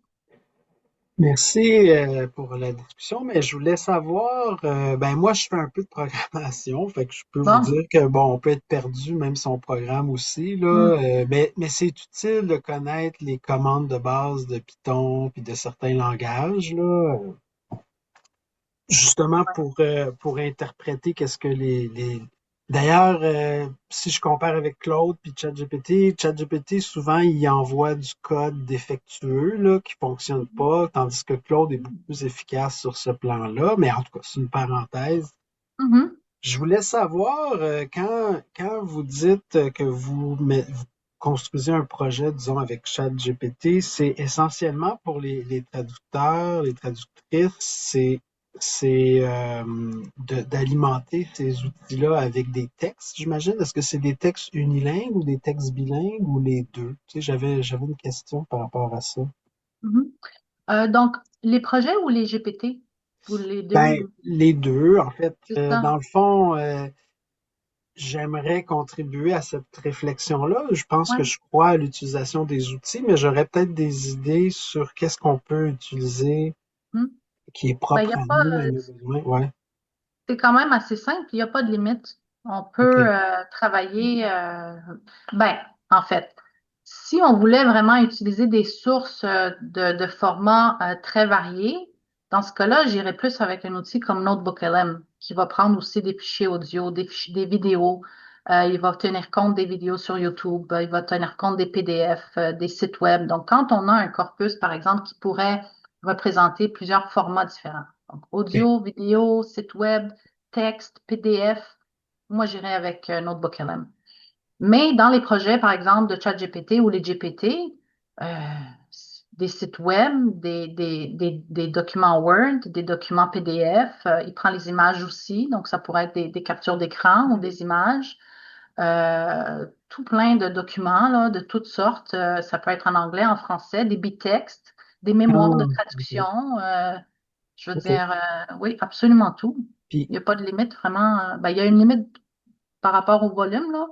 Merci pour la discussion, mais je voulais savoir, ben moi je fais un peu de programmation, fait que je peux vous Bon. dire que bon, on peut être perdu même si on programme aussi là, Hmm. mais c'est utile de connaître les commandes de base de Python puis de certains langages là, justement pour interpréter qu'est-ce que les... D'ailleurs, si je compare avec Claude puis ChatGPT, souvent, il envoie du code défectueux là, qui fonctionne pas, tandis que Claude est beaucoup plus efficace sur ce plan-là. Mais en tout cas, c'est une parenthèse. Mhm. Je voulais savoir, quand vous dites que vous construisez un projet, disons, avec ChatGPT, c'est essentiellement pour les traducteurs, les traductrices, d'alimenter ces outils-là avec des textes, j'imagine. Est-ce que c'est des textes unilingues ou des textes bilingues ou les deux? Tu sais, j'avais une question par rapport à ça. Mhm. Donc, les projets ou les GPT? Ou les deux? Ben, les deux, en fait. C'est ça. Dans le fond, j'aimerais contribuer à cette réflexion-là. Je pense que Ouais. je crois à l'utilisation des outils, mais j'aurais peut-être des idées sur qu'est-ce qu'on peut utiliser Hmm. qui est Ben, il y propre a à pas, nous, à nos besoins. Ouais, c'est quand même assez simple, il n'y a pas de limite. On peut OK. travailler, ben, en fait, Si on voulait vraiment utiliser des sources de formats très variés, dans ce cas-là, j'irais plus avec un outil comme NotebookLM, qui va prendre aussi des fichiers audio, des vidéos. Il va tenir compte des vidéos sur YouTube, il va tenir compte des PDF, des sites web. Donc, quand on a un corpus, par exemple, qui pourrait représenter plusieurs formats différents, donc audio, vidéo, site web, texte, PDF, moi, j'irais avec NotebookLM. Mais dans les projets, par exemple, de ChatGPT ou les GPT, euh, des sites web, des documents Word, des documents PDF, il prend les images aussi, donc ça pourrait être des captures d'écran ou des images, tout plein de documents là, de toutes sortes. Ça peut être en anglais, en français, des bitextes, des mémoires de Ah, ok. traduction. Je veux Ok. dire, oui, absolument tout. Puis, Il n'y a pas de limite vraiment. Ben, il y a une limite par rapport au volume, là.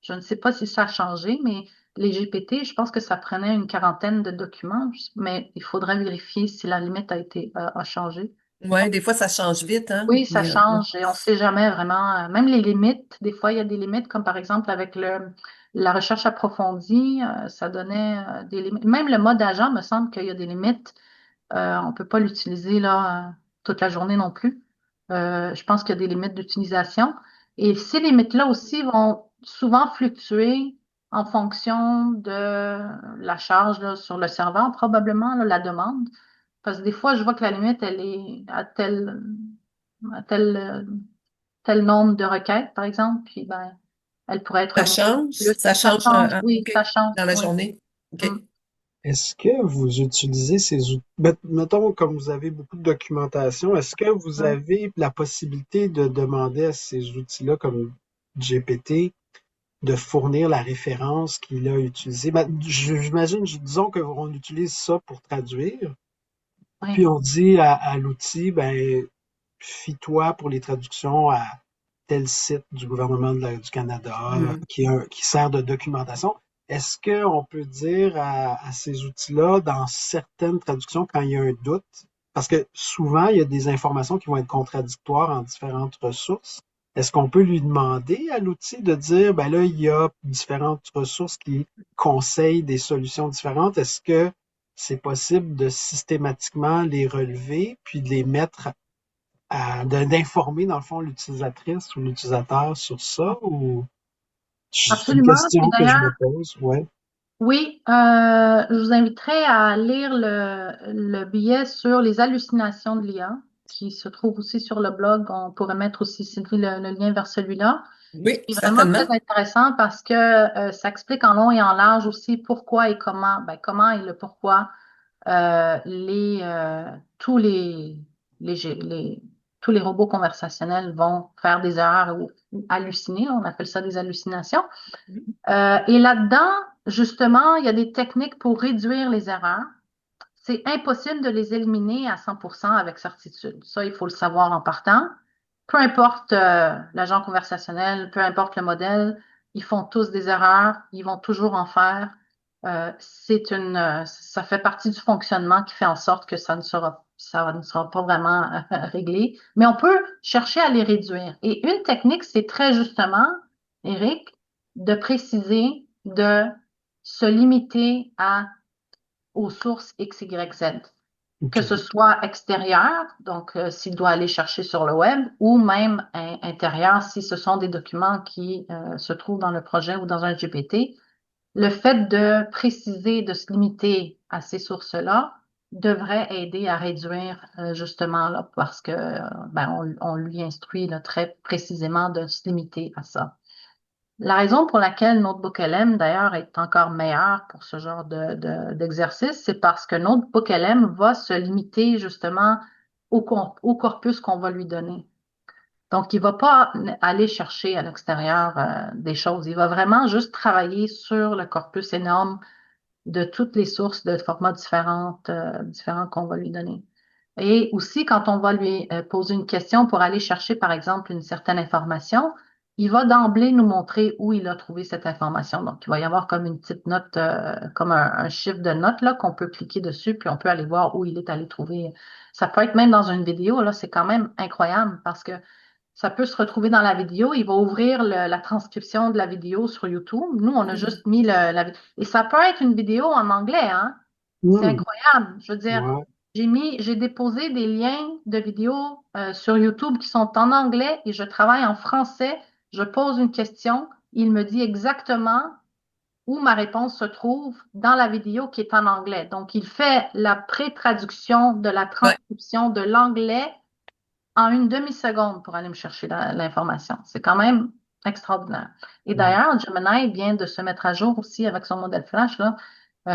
Je ne sais pas si ça a changé, mais les GPT, je pense que ça prenait une quarantaine de documents, mais il faudrait vérifier si la limite a changé. Ouais, des fois, ça change vite, hein? Oui, ça Mais, change et on ne sait jamais vraiment. Même les limites, des fois, il y a des limites, comme par exemple avec la recherche approfondie, ça donnait des limites. Même le mode agent, me semble qu'il y a des limites. On peut pas l'utiliser là toute la journée non plus. Je pense qu'il y a des limites d'utilisation. Et ces limites-là aussi vont souvent fluctuer en fonction de la charge là, sur le serveur, probablement là, la demande. Parce que des fois, je vois que la limite, elle est à tel nombre de requêtes, par exemple, puis ben, elle pourrait être remise plus. ça Ça change, change, oui, OK, ça change, dans la oui. journée. OK. Mm. est-ce que vous utilisez ces outils? Mettons, comme vous avez beaucoup de documentation, est-ce que vous Ouais. avez la possibilité de demander à ces outils-là, comme GPT, de fournir la référence qu'il a utilisée? J'imagine, disons qu'on utilise ça pour traduire, puis Oui. on dit à l'outil, ben, fie-toi pour les traductions à tel site du gouvernement du Canada Hmm. qui sert de documentation. Est-ce qu'on peut dire à ces outils-là, dans certaines traductions, quand il y a un doute, parce que souvent, il y a des informations qui vont être contradictoires en différentes ressources, est-ce qu'on peut lui demander à l'outil de dire, ben là, il y a différentes ressources qui conseillent des solutions différentes? Est-ce que c'est possible de systématiquement les relever, puis de les mettre d'informer, dans le fond, l'utilisatrice ou l'utilisateur sur ça? Ou c'est une Absolument. Puis question que je me d'ailleurs, pose, ouais. oui, je vous inviterai à lire le billet sur les hallucinations de l'IA, qui se trouve aussi sur le blog. On pourrait mettre aussi, Sylvie, le lien vers celui-là. Oui, C'est vraiment très certainement. intéressant parce que ça explique en long et en large aussi pourquoi et comment, ben, comment et le pourquoi tous les, tous les robots conversationnels vont faire des erreurs ou halluciner. On appelle ça des hallucinations. Et là-dedans, justement, il y a des techniques pour réduire les erreurs. C'est impossible de les éliminer à 100% avec certitude. Ça, il faut le savoir en partant. Peu importe l'agent conversationnel, peu importe le modèle, ils font tous des erreurs, ils vont toujours en faire. Ça fait partie du fonctionnement qui fait en sorte que ça ne sera pas vraiment réglé. Mais on peut chercher à les réduire. Et une technique, c'est très justement, Eric, de préciser, de se limiter aux sources X, Y, Z, que ce OK. soit extérieur, donc s'il doit aller chercher sur le web, ou même intérieur si ce sont des documents qui se trouvent dans le projet ou dans un GPT. Le fait de préciser, de se limiter à ces sources-là devrait aider à réduire justement là, parce que ben, on lui instruit là, très précisément de se limiter à ça. La raison pour laquelle NotebookLM, d'ailleurs, est encore meilleur pour ce genre d'exercice, c'est parce que NotebookLM va se limiter justement au corpus qu'on va lui donner. Donc, il va pas aller chercher à l'extérieur des choses. Il va vraiment juste travailler sur le corpus énorme de toutes les sources de formats différents qu'on va lui donner. Et aussi, quand on va lui poser une question pour aller chercher, par exemple, une certaine information, il va d'emblée nous montrer où il a trouvé cette information. Donc, il va y avoir comme une petite note, comme un chiffre de note là qu'on peut cliquer dessus, puis on peut aller voir où il est allé trouver. Ça peut être même dans une vidéo, là, c'est quand même incroyable parce que ça peut se retrouver dans la vidéo. Il va ouvrir la transcription de la vidéo sur YouTube. Nous, on a juste mis la vidéo. Et ça peut être une vidéo en anglais, hein? C'est Hmm, incroyable. Je veux dire, ouais. j'ai déposé des liens de vidéos sur YouTube qui sont en anglais et je travaille en français. Je pose une question, il me dit exactement où ma réponse se trouve dans la vidéo qui est en anglais. Donc, il fait la pré-traduction de la Ouais, transcription de l'anglais en une demi-seconde pour aller me chercher l'information. C'est quand même extraordinaire. Et Ouais. d'ailleurs, Gemini vient de se mettre à jour aussi avec son modèle Flash, là.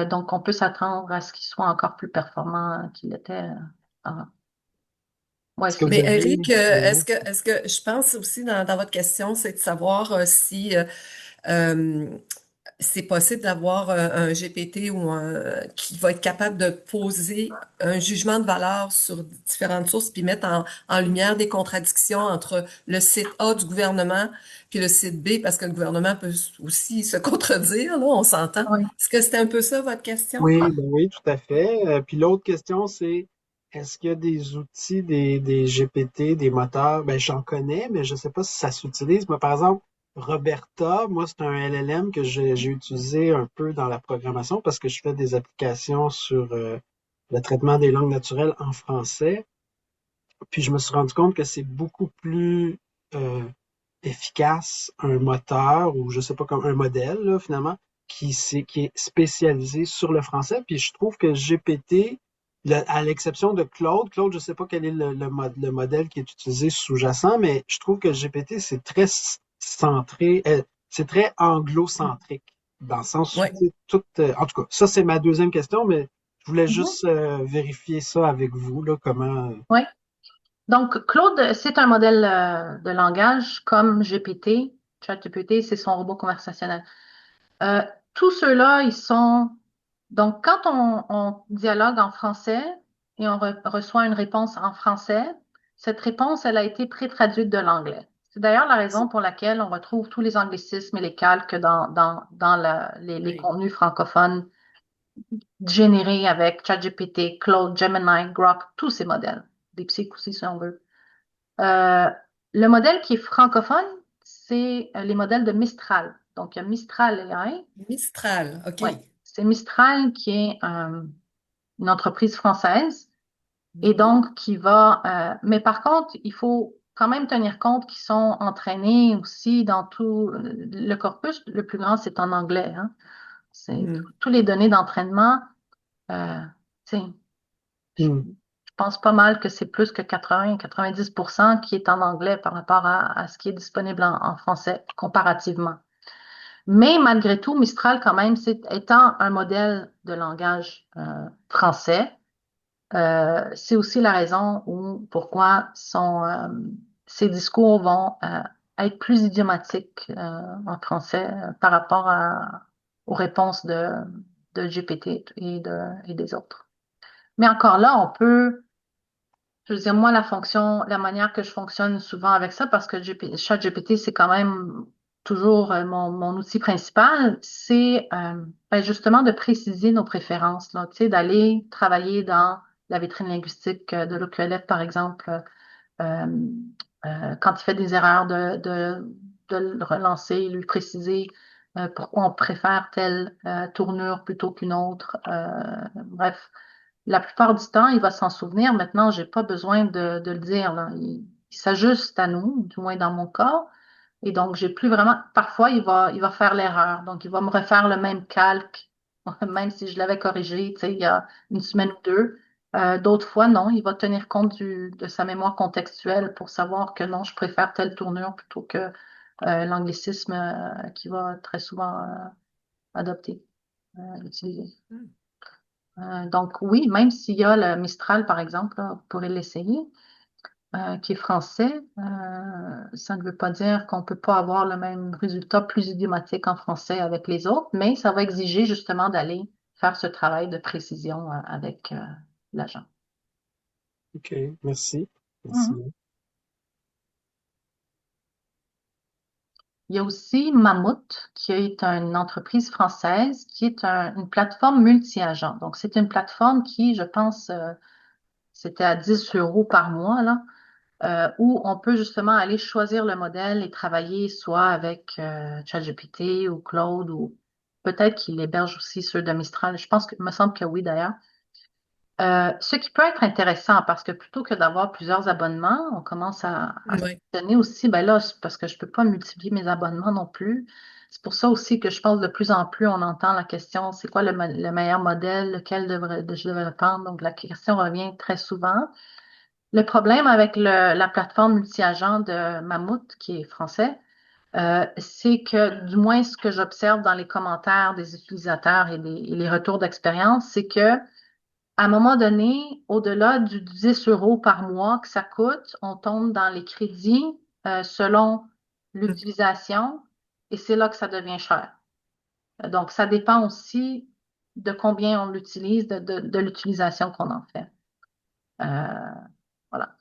Donc, on peut s'attendre à ce qu'il soit encore plus performant qu'il était avant. Ouais, Est-ce que vous mais avez... Eric, Ouais. est-ce que je pense aussi dans votre question, c'est de savoir si euh, c'est possible d'avoir un GPT ou qui va être capable de poser un jugement de valeur sur différentes sources puis mettre en lumière des contradictions entre le site A du gouvernement puis le site B parce que le gouvernement peut aussi se contredire, là, on s'entend. oui. Est-ce que c'était un peu ça votre question? Oui, ben oui, tout à fait. Puis l'autre question, c'est est-ce qu'il y a des outils, des GPT, des moteurs? Ben, j'en connais, mais je ne sais pas si ça s'utilise. Moi, par exemple, Roberta, moi, c'est un LLM que j'ai utilisé un peu dans la programmation parce que je fais des applications sur le traitement des langues naturelles en français. Puis je me suis rendu compte que c'est beaucoup plus euh, efficace un moteur ou je sais pas comme un modèle là, finalement qui est spécialisé sur le français. Puis je trouve que GPT, à l'exception de Claude, je sais pas quel est le modèle qui est utilisé sous-jacent, mais je trouve que GPT c'est très centré, c'est très anglo-centrique dans le sens où Oui. tu sais, tout. En tout cas, ça c'est ma deuxième question, mais je voulais Mhm. juste vérifier ça avec vous là, comment. Oui. Donc, Claude, c'est un modèle de langage comme GPT. ChatGPT, c'est son robot conversationnel. Euh, Tous ceux-là, ils sont... Donc, quand on dialogue en français et on reçoit une réponse en français, cette réponse, elle a été pré-traduite de l'anglais. C'est d'ailleurs la raison pour laquelle on retrouve tous les anglicismes et les calques dans les Oui. contenus francophones générés avec ChatGPT, Claude, Gemini, Grok, tous ces modèles. DeepSeek aussi, si on veut. Euh, le modèle qui est francophone, c'est les modèles de Mistral. Donc, il y a Mistral AI. Mistral, OK. Ouais, c'est Mistral qui est une entreprise française et Mhm. donc qui va. Mais par contre, il faut quand même tenir compte qu'ils sont entraînés aussi dans tout le corpus. Le plus grand, c'est en anglais. Hein. C'est Mhm. tous les données d'entraînement. Euh, tu sais, je Hmm. pense pas mal que c'est plus que 80-90% qui est en anglais par rapport à ce qui est disponible en français comparativement. Mais malgré tout, Mistral, quand même, étant un modèle de langage français, c'est aussi la raison pourquoi ses discours vont être plus idiomatiques en français par rapport aux réponses de GPT et des autres. Mais encore là, je veux dire, moi, la manière que je fonctionne souvent avec ça, parce que ChatGPT, c'est quand même toujours mon outil principal, c'est ben, justement de préciser nos préférences, là, tu sais, d'aller travailler dans la vitrine linguistique de l'OQLF, par exemple, euh, quand il fait des erreurs, de le relancer, lui préciser pourquoi on préfère telle tournure plutôt qu'une autre. Bref, la plupart du temps, il va s'en souvenir. Maintenant, j'ai pas besoin de le dire, là. Il s'ajuste à nous, du moins dans mon cas. Et donc, j'ai plus vraiment. Parfois, il va faire l'erreur. Donc, il va me refaire le même calque, même si je l'avais corrigé, tu sais, il y a une semaine ou deux. D'autres fois, non, il va tenir compte de sa mémoire contextuelle pour savoir que non, je préfère telle tournure plutôt que l'anglicisme qu'il va très souvent adopter, utiliser. Donc oui, même s'il y a le Mistral, par exemple, là, vous pourrez l'essayer, qui est français, ça ne veut pas dire qu'on ne peut pas avoir le même résultat plus idiomatique en français avec les autres, mais ça va exiger justement d'aller faire ce travail de précision avec l'agent. OK, merci. Mhm. Merci. Il y a aussi Mammouth, qui est une entreprise française, qui est une plateforme multi-agent. Donc, c'est une plateforme qui, je pense, c'était à 10 € par mois, là. où on peut justement aller choisir le modèle et travailler soit avec ChatGPT ou Claude ou peut-être qu'il héberge aussi ceux de Mistral. Je pense que, me semble que oui d'ailleurs. Ce qui peut être intéressant parce que plutôt que d'avoir plusieurs abonnements, on commence à se Ouais. donner aussi, ben là, c'est parce que je peux pas multiplier mes abonnements non plus. C'est pour ça aussi que je pense de plus en plus, on entend la question, c'est quoi le meilleur modèle, lequel je devrais prendre? Donc, la question revient très souvent. Le problème avec la plateforme multi-agent de Mammouth, qui est français, c'est que, du moins, ce que j'observe dans les commentaires des utilisateurs et les retours d'expérience, c'est que à un moment donné, au-delà du 10 euros par mois que ça coûte, on tombe dans les crédits selon l'utilisation et c'est là que ça devient cher. Donc, ça dépend aussi de combien on l'utilise, de l'utilisation qu'on en fait. Euh, voilà.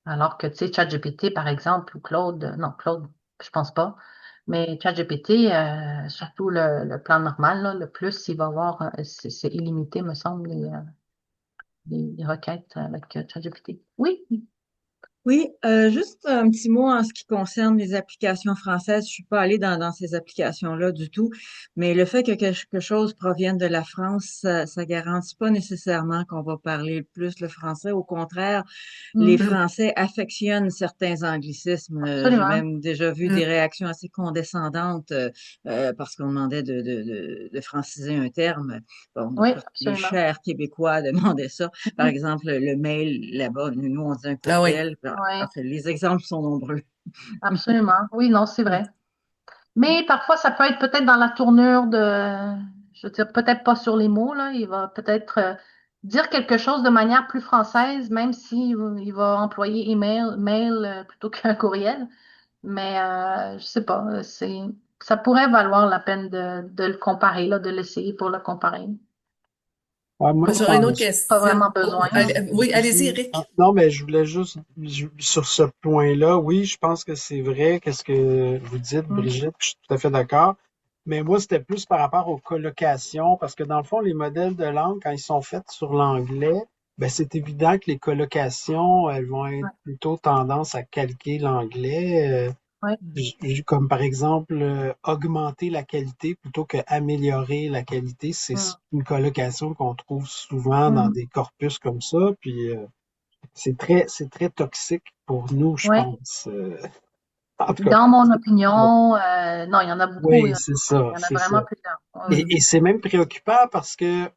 Alors que, tu sais, ChatGPT, par exemple, ou Claude, non, Claude, je pense pas, mais ChatGPT, surtout le plan normal, là, le plus, il va avoir, c'est illimité, me semble, les requêtes avec ChatGPT. Oui. Oui, juste un petit mot en ce qui concerne les applications françaises. Je suis pas allée dans ces applications-là du tout, mais le fait que quelque chose provienne de la France, ça garantit pas nécessairement qu'on va parler plus le français. Au contraire, les Mm, Français affectionnent certains anglicismes. J'ai absolument. même déjà vu Mm. des réactions assez condescendantes parce qu'on demandait de franciser un terme. Bon, Oui, les absolument. chers Québécois demandaient ça. Par exemple, le mail, là-bas, nous, on dit un Ah oui. courriel. Oui, Enfin, les exemples sont nombreux. absolument. Oui, non, c'est vrai. Mais parfois, ça peut être peut-être dans la tournure je veux dire, peut-être pas sur les mots, là. Il va peut-être dire quelque chose de manière plus française, même s'il il va employer mail plutôt qu'un courriel. Mais je sais pas, ça pourrait valoir la peine de le comparer, là, de l'essayer pour le comparer. Ouais, moi, je J'aurais une autre pense. Pas question. vraiment Oh, besoin, là. oui, allez-y, Ah, Eric. non, mais je voulais juste, sur ce point-là, oui, je pense que c'est vrai, qu'est-ce que vous dites, Mm. Brigitte, je suis tout à fait d'accord. Mais moi, c'était plus par rapport aux colocations, parce que dans le fond, les modèles de langue, quand ils sont faits sur l'anglais, ben, c'est évident que les colocations, elles vont être Ouais, plutôt tendance à calquer l'anglais. ouais. Comme par exemple augmenter la qualité plutôt que améliorer la qualité. C'est Mm. une colocation qu'on trouve souvent dans Mm. des corpus comme ça. Puis c'est très toxique pour nous, je Ouais. pense. En tout cas, Dans mon bon, opinion, non, il y en a beaucoup. oui, c'est ça, Il y en a c'est ça. vraiment plusieurs. Oui, oui. Et c'est même préoccupant parce que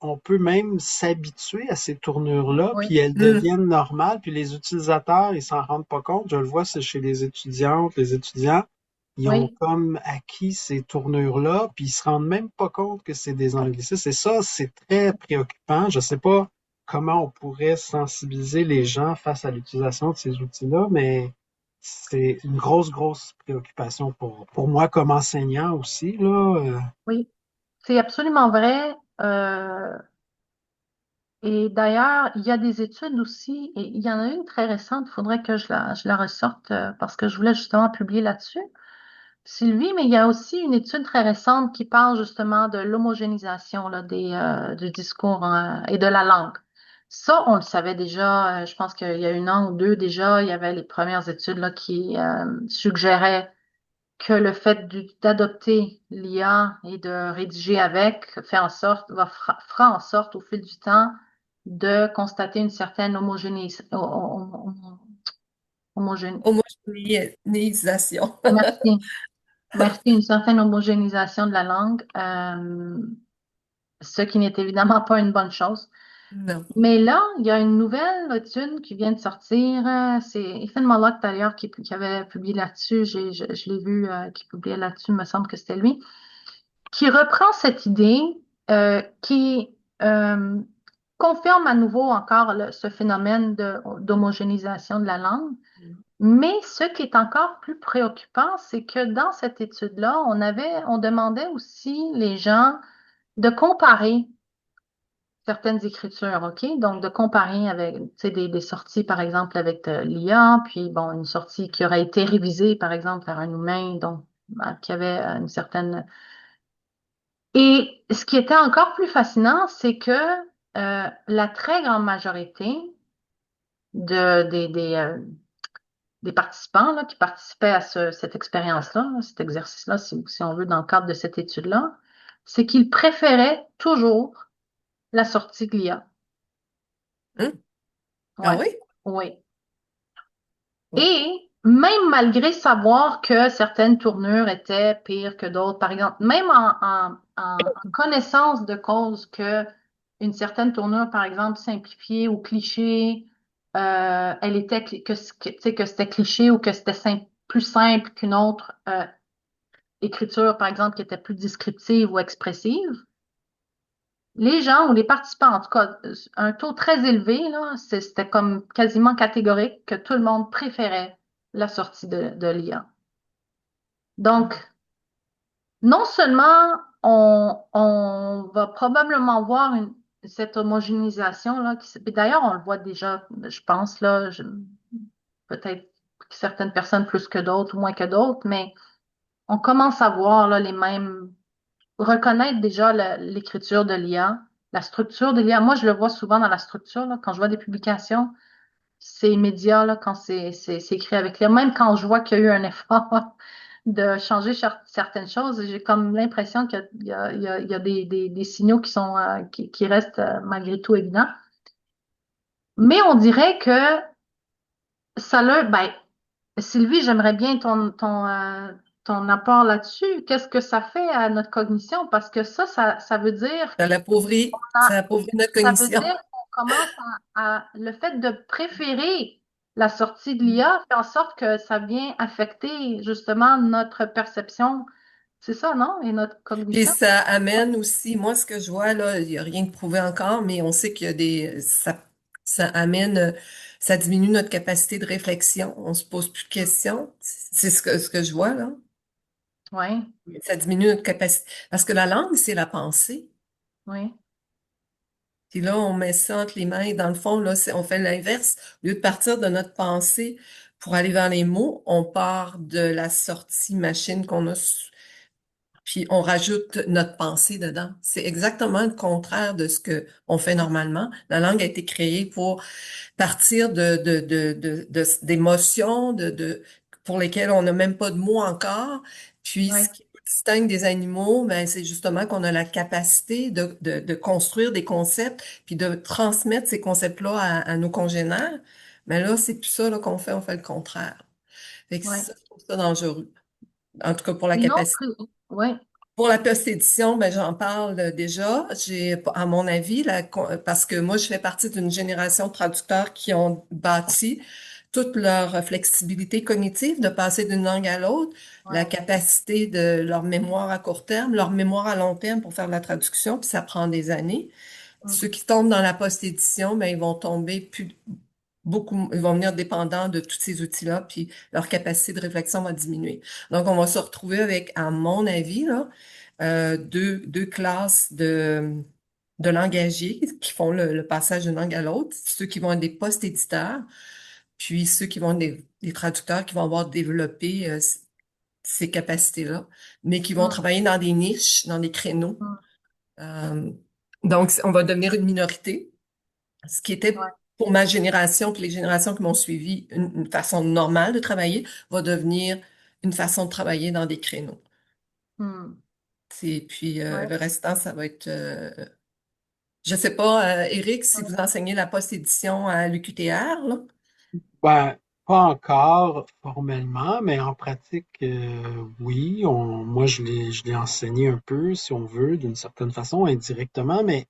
on peut même s'habituer à ces tournures-là, Oui. puis elles Mm. deviennent normales, puis les utilisateurs, ils s'en rendent pas compte. Je le vois, c'est chez les étudiantes, les étudiants, ils ont Oui. comme acquis ces tournures-là, puis ils se rendent même pas compte que c'est des anglicismes. Et ça, c'est très préoccupant. Je sais pas comment on pourrait sensibiliser les gens face à l'utilisation de ces outils-là, mais c'est une grosse préoccupation pour moi comme enseignant aussi, là. Oui. C'est absolument vrai. Et d'ailleurs, il y a des études aussi, et il y en a une très récente, il faudrait que je la ressorte parce que je voulais justement publier là-dessus, Sylvie, mais il y a aussi une étude très récente qui parle justement de l'homogénéisation là, du discours et de la langue. Ça, on le savait déjà, je pense qu'il y a 1 an ou 2 déjà, il y avait les premières études là, qui suggéraient que le fait d'adopter l'IA et de rédiger avec fera en sorte au fil du temps de constater une certaine Homogénéisation. merci, merci, une certaine homogénéisation de la langue, ce qui n'est évidemment pas une bonne chose. Non. Mais là, il y a une nouvelle étude qui vient de sortir. C'est Ethan Mollock d'ailleurs qui avait publié là-dessus. Je l'ai vu qui publiait là-dessus, il me semble que c'était lui, qui reprend cette idée, qui confirme à nouveau encore ce phénomène d'homogénéisation de la langue. Mais ce qui est encore plus préoccupant, c'est que dans cette étude-là, on demandait aussi les gens de comparer certaines écritures, OK? Donc, de comparer avec, tu sais, des sorties, par exemple, avec l'IA, puis, bon, une sortie qui aurait été révisée, par exemple, par un humain, donc, qui avait une certaine. Et ce qui était encore plus fascinant, c'est que la très grande majorité des participants là, qui participaient à cette expérience-là, cet exercice-là, si on veut, dans le cadre de cette étude-là, c'est qu'ils préféraient toujours la sortie de l'IA. Hein? Ah Ouais, oui? oui. Oh. Et même malgré savoir que certaines tournures étaient pires que d'autres, par exemple, même en connaissance de cause que une certaine tournure, par exemple, simplifiée ou cliché, elle était tu sais, que c'était cliché ou que c'était plus simple qu'une autre écriture, par exemple, qui était plus descriptive ou expressive. Les gens ou les participants, en tout cas, un taux très élevé, là, c'était comme quasiment catégorique que tout le monde préférait la sortie de l'IA. Donc, non seulement on va probablement voir cette homogénéisation là, puis d'ailleurs on le voit déjà, je pense là, peut-être certaines personnes plus que d'autres ou moins que d'autres, mais on commence à voir là les mêmes, reconnaître déjà l'écriture de l'IA, la structure de l'IA. Moi, je le vois souvent dans la structure là, quand je vois des publications. C'est immédiat là, quand c'est écrit avec l'IA. Même quand je vois qu'il y a eu un effort de changer certaines choses, j'ai comme l'impression qu'il y a, il y a des signaux qui sont qui restent malgré tout évidents. Mais on dirait que ben, Sylvie, j'aimerais bien ton apport là-dessus. Qu'est-ce que ça fait à notre cognition? Parce que ça veut dire Ça appauvrit notre ça veut cognition. dire qu'on commence le fait de préférer la sortie de l'IA fait en sorte que ça vient affecter justement notre perception. C'est ça, non? Et notre Puis cognition. ça amène aussi, moi, ce que je vois, là, il n'y a rien de prouvé encore, mais on sait qu'il y a ça amène, ça diminue notre capacité de réflexion. On se pose plus de questions. C'est ce que je vois, là. Oui, Ça diminue notre capacité. Parce que la langue, c'est la pensée. oui, Puis là, on met ça entre les mains et dans le fond, là, on fait l'inverse. Au lieu de partir de notre pensée pour aller vers les mots, on part de la sortie machine qu'on a, puis on rajoute notre pensée dedans. C'est exactement le contraire de ce que on fait normalement. La langue a été créée pour partir d'émotions, pour lesquelles on n'a même pas de mots encore. Puis, oui, ce qui nous distingue des animaux, ben, c'est justement qu'on a la capacité de construire des concepts, puis de transmettre ces concepts-là à nos congénères. Mais là, c'est plus ça là, qu'on fait, on fait le contraire. Fait que oui. ça, je trouve ça dangereux. En tout cas, pour la Une capacité. autre, oui, Pour la post-édition, ben, j'en parle déjà. À mon avis, parce que moi, je fais partie d'une génération de traducteurs qui ont bâti toute leur flexibilité cognitive de passer d'une langue à l'autre, la oui, capacité de leur mémoire à court terme, leur mémoire à long terme pour faire de la traduction, puis ça prend des années. Ceux qui tombent dans la post-édition, ben, ils vont tomber ils vont venir dépendants de tous ces outils-là, puis leur capacité de réflexion va diminuer. Donc, on va se retrouver avec, à mon avis, là, deux classes de langagiers qui font le passage d'une langue à l'autre, ceux qui vont être des post-éditeurs, puis ceux qui vont être des traducteurs qui vont avoir développé ces capacités-là, mais qui vont mm, travailler dans des niches, dans des créneaux. mm, Euh, donc, on va devenir une minorité, ce qui était ouais, pour ma génération, puis les générations qui m'ont suivi, une façon normale de travailler, va devenir une façon de travailler dans des créneaux. mm, Puis ouais. le restant, ça va être je sais pas, Eric, si Ouais. vous enseignez la post-édition à l'UQTR, là. Ben, pas encore formellement, mais en pratique, oui. Moi, je l'ai enseigné un peu, si on veut, d'une certaine façon, indirectement, mais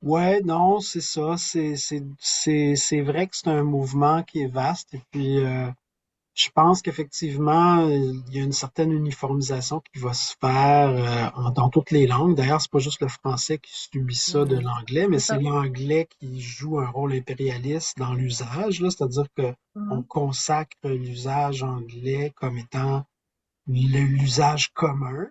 ouais, non, c'est ça. C'est vrai que c'est un mouvement qui est vaste, et puis je pense qu'effectivement, il y a une certaine uniformisation qui va se faire dans toutes les langues. D'ailleurs, c'est pas juste le français qui subit ça de Mhm. l'anglais, mais C'est c'est ça. l'anglais qui joue un rôle impérialiste dans l'usage, là. C'est-à-dire que on Mhm, consacre l'usage anglais comme étant l'usage commun.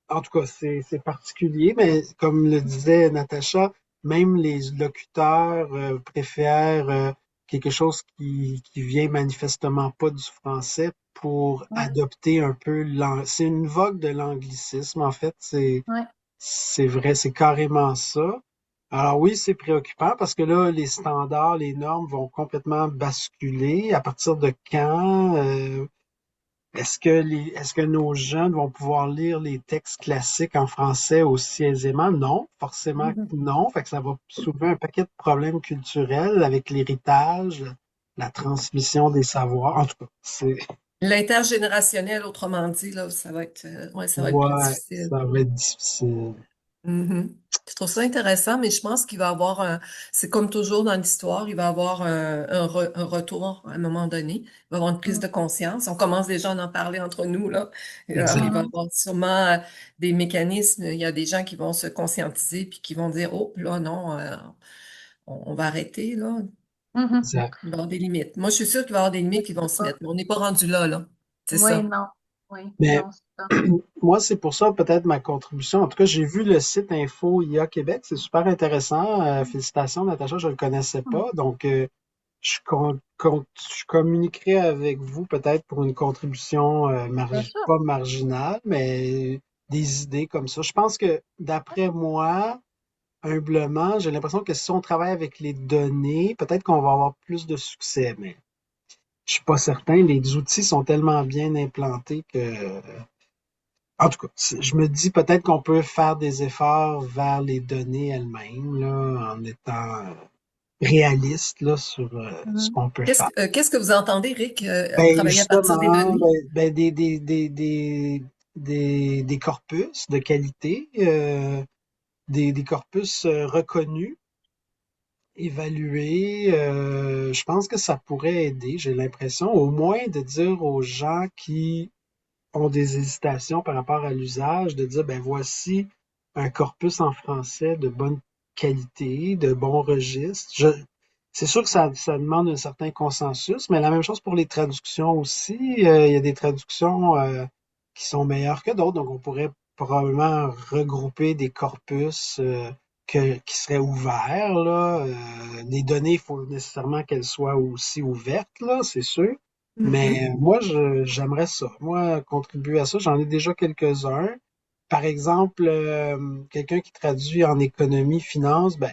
En tout cas, c'est particulier, mais comme le disait Natacha, même les locuteurs préfèrent quelque chose qui vient manifestement pas du français pour ouais, adopter un peu c'est une vogue de l'anglicisme, en fait, ouais, c'est vrai, c'est carrément ça. Alors oui, c'est préoccupant parce que là, les standards, les normes vont complètement basculer. À partir de quand? Est-ce que nos jeunes vont pouvoir lire les textes classiques en français aussi aisément? Non, forcément que Mhm. non. Fait que ça va soulever un paquet de problèmes culturels avec l'héritage, la transmission des savoirs. En tout cas, L'intergénérationnel, autrement dit, là, ouais, ça va être plus ouais, difficile. ça va être difficile. Mhm. Je trouve ça intéressant, mais je pense qu'il va y avoir c'est comme toujours dans l'histoire, il va y avoir un retour à un moment donné. Il va y avoir une prise de conscience. On commence déjà à en parler entre nous, là. Alors, il Exact. va y Mhm. avoir sûrement des mécanismes. Il y a des gens qui vont se conscientiser puis qui vont dire, oh, là, non, on va arrêter, là. Mhm. Exact. Il va y avoir des limites. Moi, je suis sûre qu'il va y avoir des limites qui vont se Ah, mettre, mais on n'est pas rendu là, là. C'est oui, ça. non. Oui, Mais non, c'est ça. moi, c'est pour ça peut-être ma contribution. En tout cas, j'ai vu le site Info IA Québec. C'est super intéressant. Félicitations, Natacha, je ne le connaissais Mhm. pas. Donc, je communiquerai avec vous peut-être pour une contribution Bien sûr. pas marginale, mais des idées comme ça. Je pense que d'après moi, humblement, j'ai l'impression que si on travaille avec les données, peut-être qu'on va avoir plus de succès, mais je suis pas certain. Les outils sont tellement bien implantés que en tout cas, je me dis peut-être qu'on peut faire des efforts vers les données elles-mêmes, là, en étant réaliste là, sur ce Mhm. qu'on peut faire. Qu'est-ce que vous entendez, Rick, Ben travailler à partir des justement, données? des corpus de qualité, des corpus reconnus, évalués. Je pense que ça pourrait aider, j'ai l'impression, au moins de dire aux gens qui ont des hésitations par rapport à l'usage, de dire, ben voici un corpus en français de bonne qualité, de bons registres. C'est sûr que ça demande un certain consensus, mais la même chose pour les traductions aussi. Il y a des traductions qui sont meilleures que d'autres, donc on pourrait probablement regrouper des corpus qui seraient ouverts, là. Les données, il faut nécessairement qu'elles soient aussi ouvertes, là, c'est sûr. Mais Mhm. moi, j'aimerais ça. Moi, contribuer à ça, j'en ai déjà quelques-uns. Par exemple, quelqu'un qui traduit en économie, finance, ben,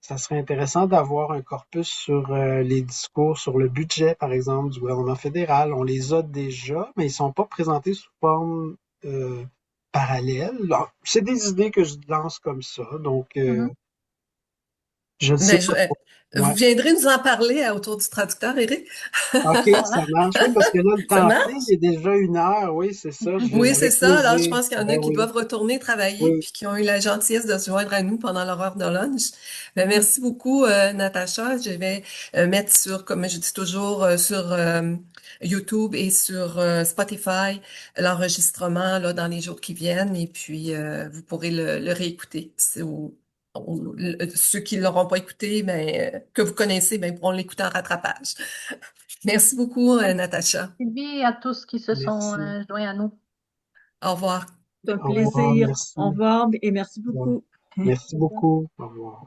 ça serait intéressant d'avoir un corpus sur les discours sur le budget, par exemple, du gouvernement fédéral. On les a déjà, mais ils sont pas présentés sous forme euh, parallèle. Alors, c'est des idées que je lance comme ça. Donc, Mhm. je ne sais Mais pas. vous Ouais. viendrez nous en parler autour du traducteur, Eric? OK, ça marche. Oui, parce que là, le Ça temps file, il marche? est déjà 1 heure. Oui, c'est ça. Oui, c'est Avec ça. Alors, je plaisir. pense qu'il y en Ben a qui oui, doivent retourner travailler oui. puis qui ont eu la gentillesse de se joindre à nous pendant leur heure de lunch. Ben, Mhm. merci beaucoup, Natacha. Je vais mettre sur, comme je dis toujours, sur YouTube et sur Spotify l'enregistrement là dans les jours qui viennent et puis vous pourrez le réécouter. Ceux qui l'auront pas écouté, mais que vous connaissez, ben pourront l'écouter en rattrapage. Merci beaucoup, Natacha. Sylvie et à tous qui se sont Merci. joints à nous. Au revoir. C'est un Au revoir. plaisir. Au Merci. revoir et merci Bon. beaucoup. Merci beaucoup. Au revoir.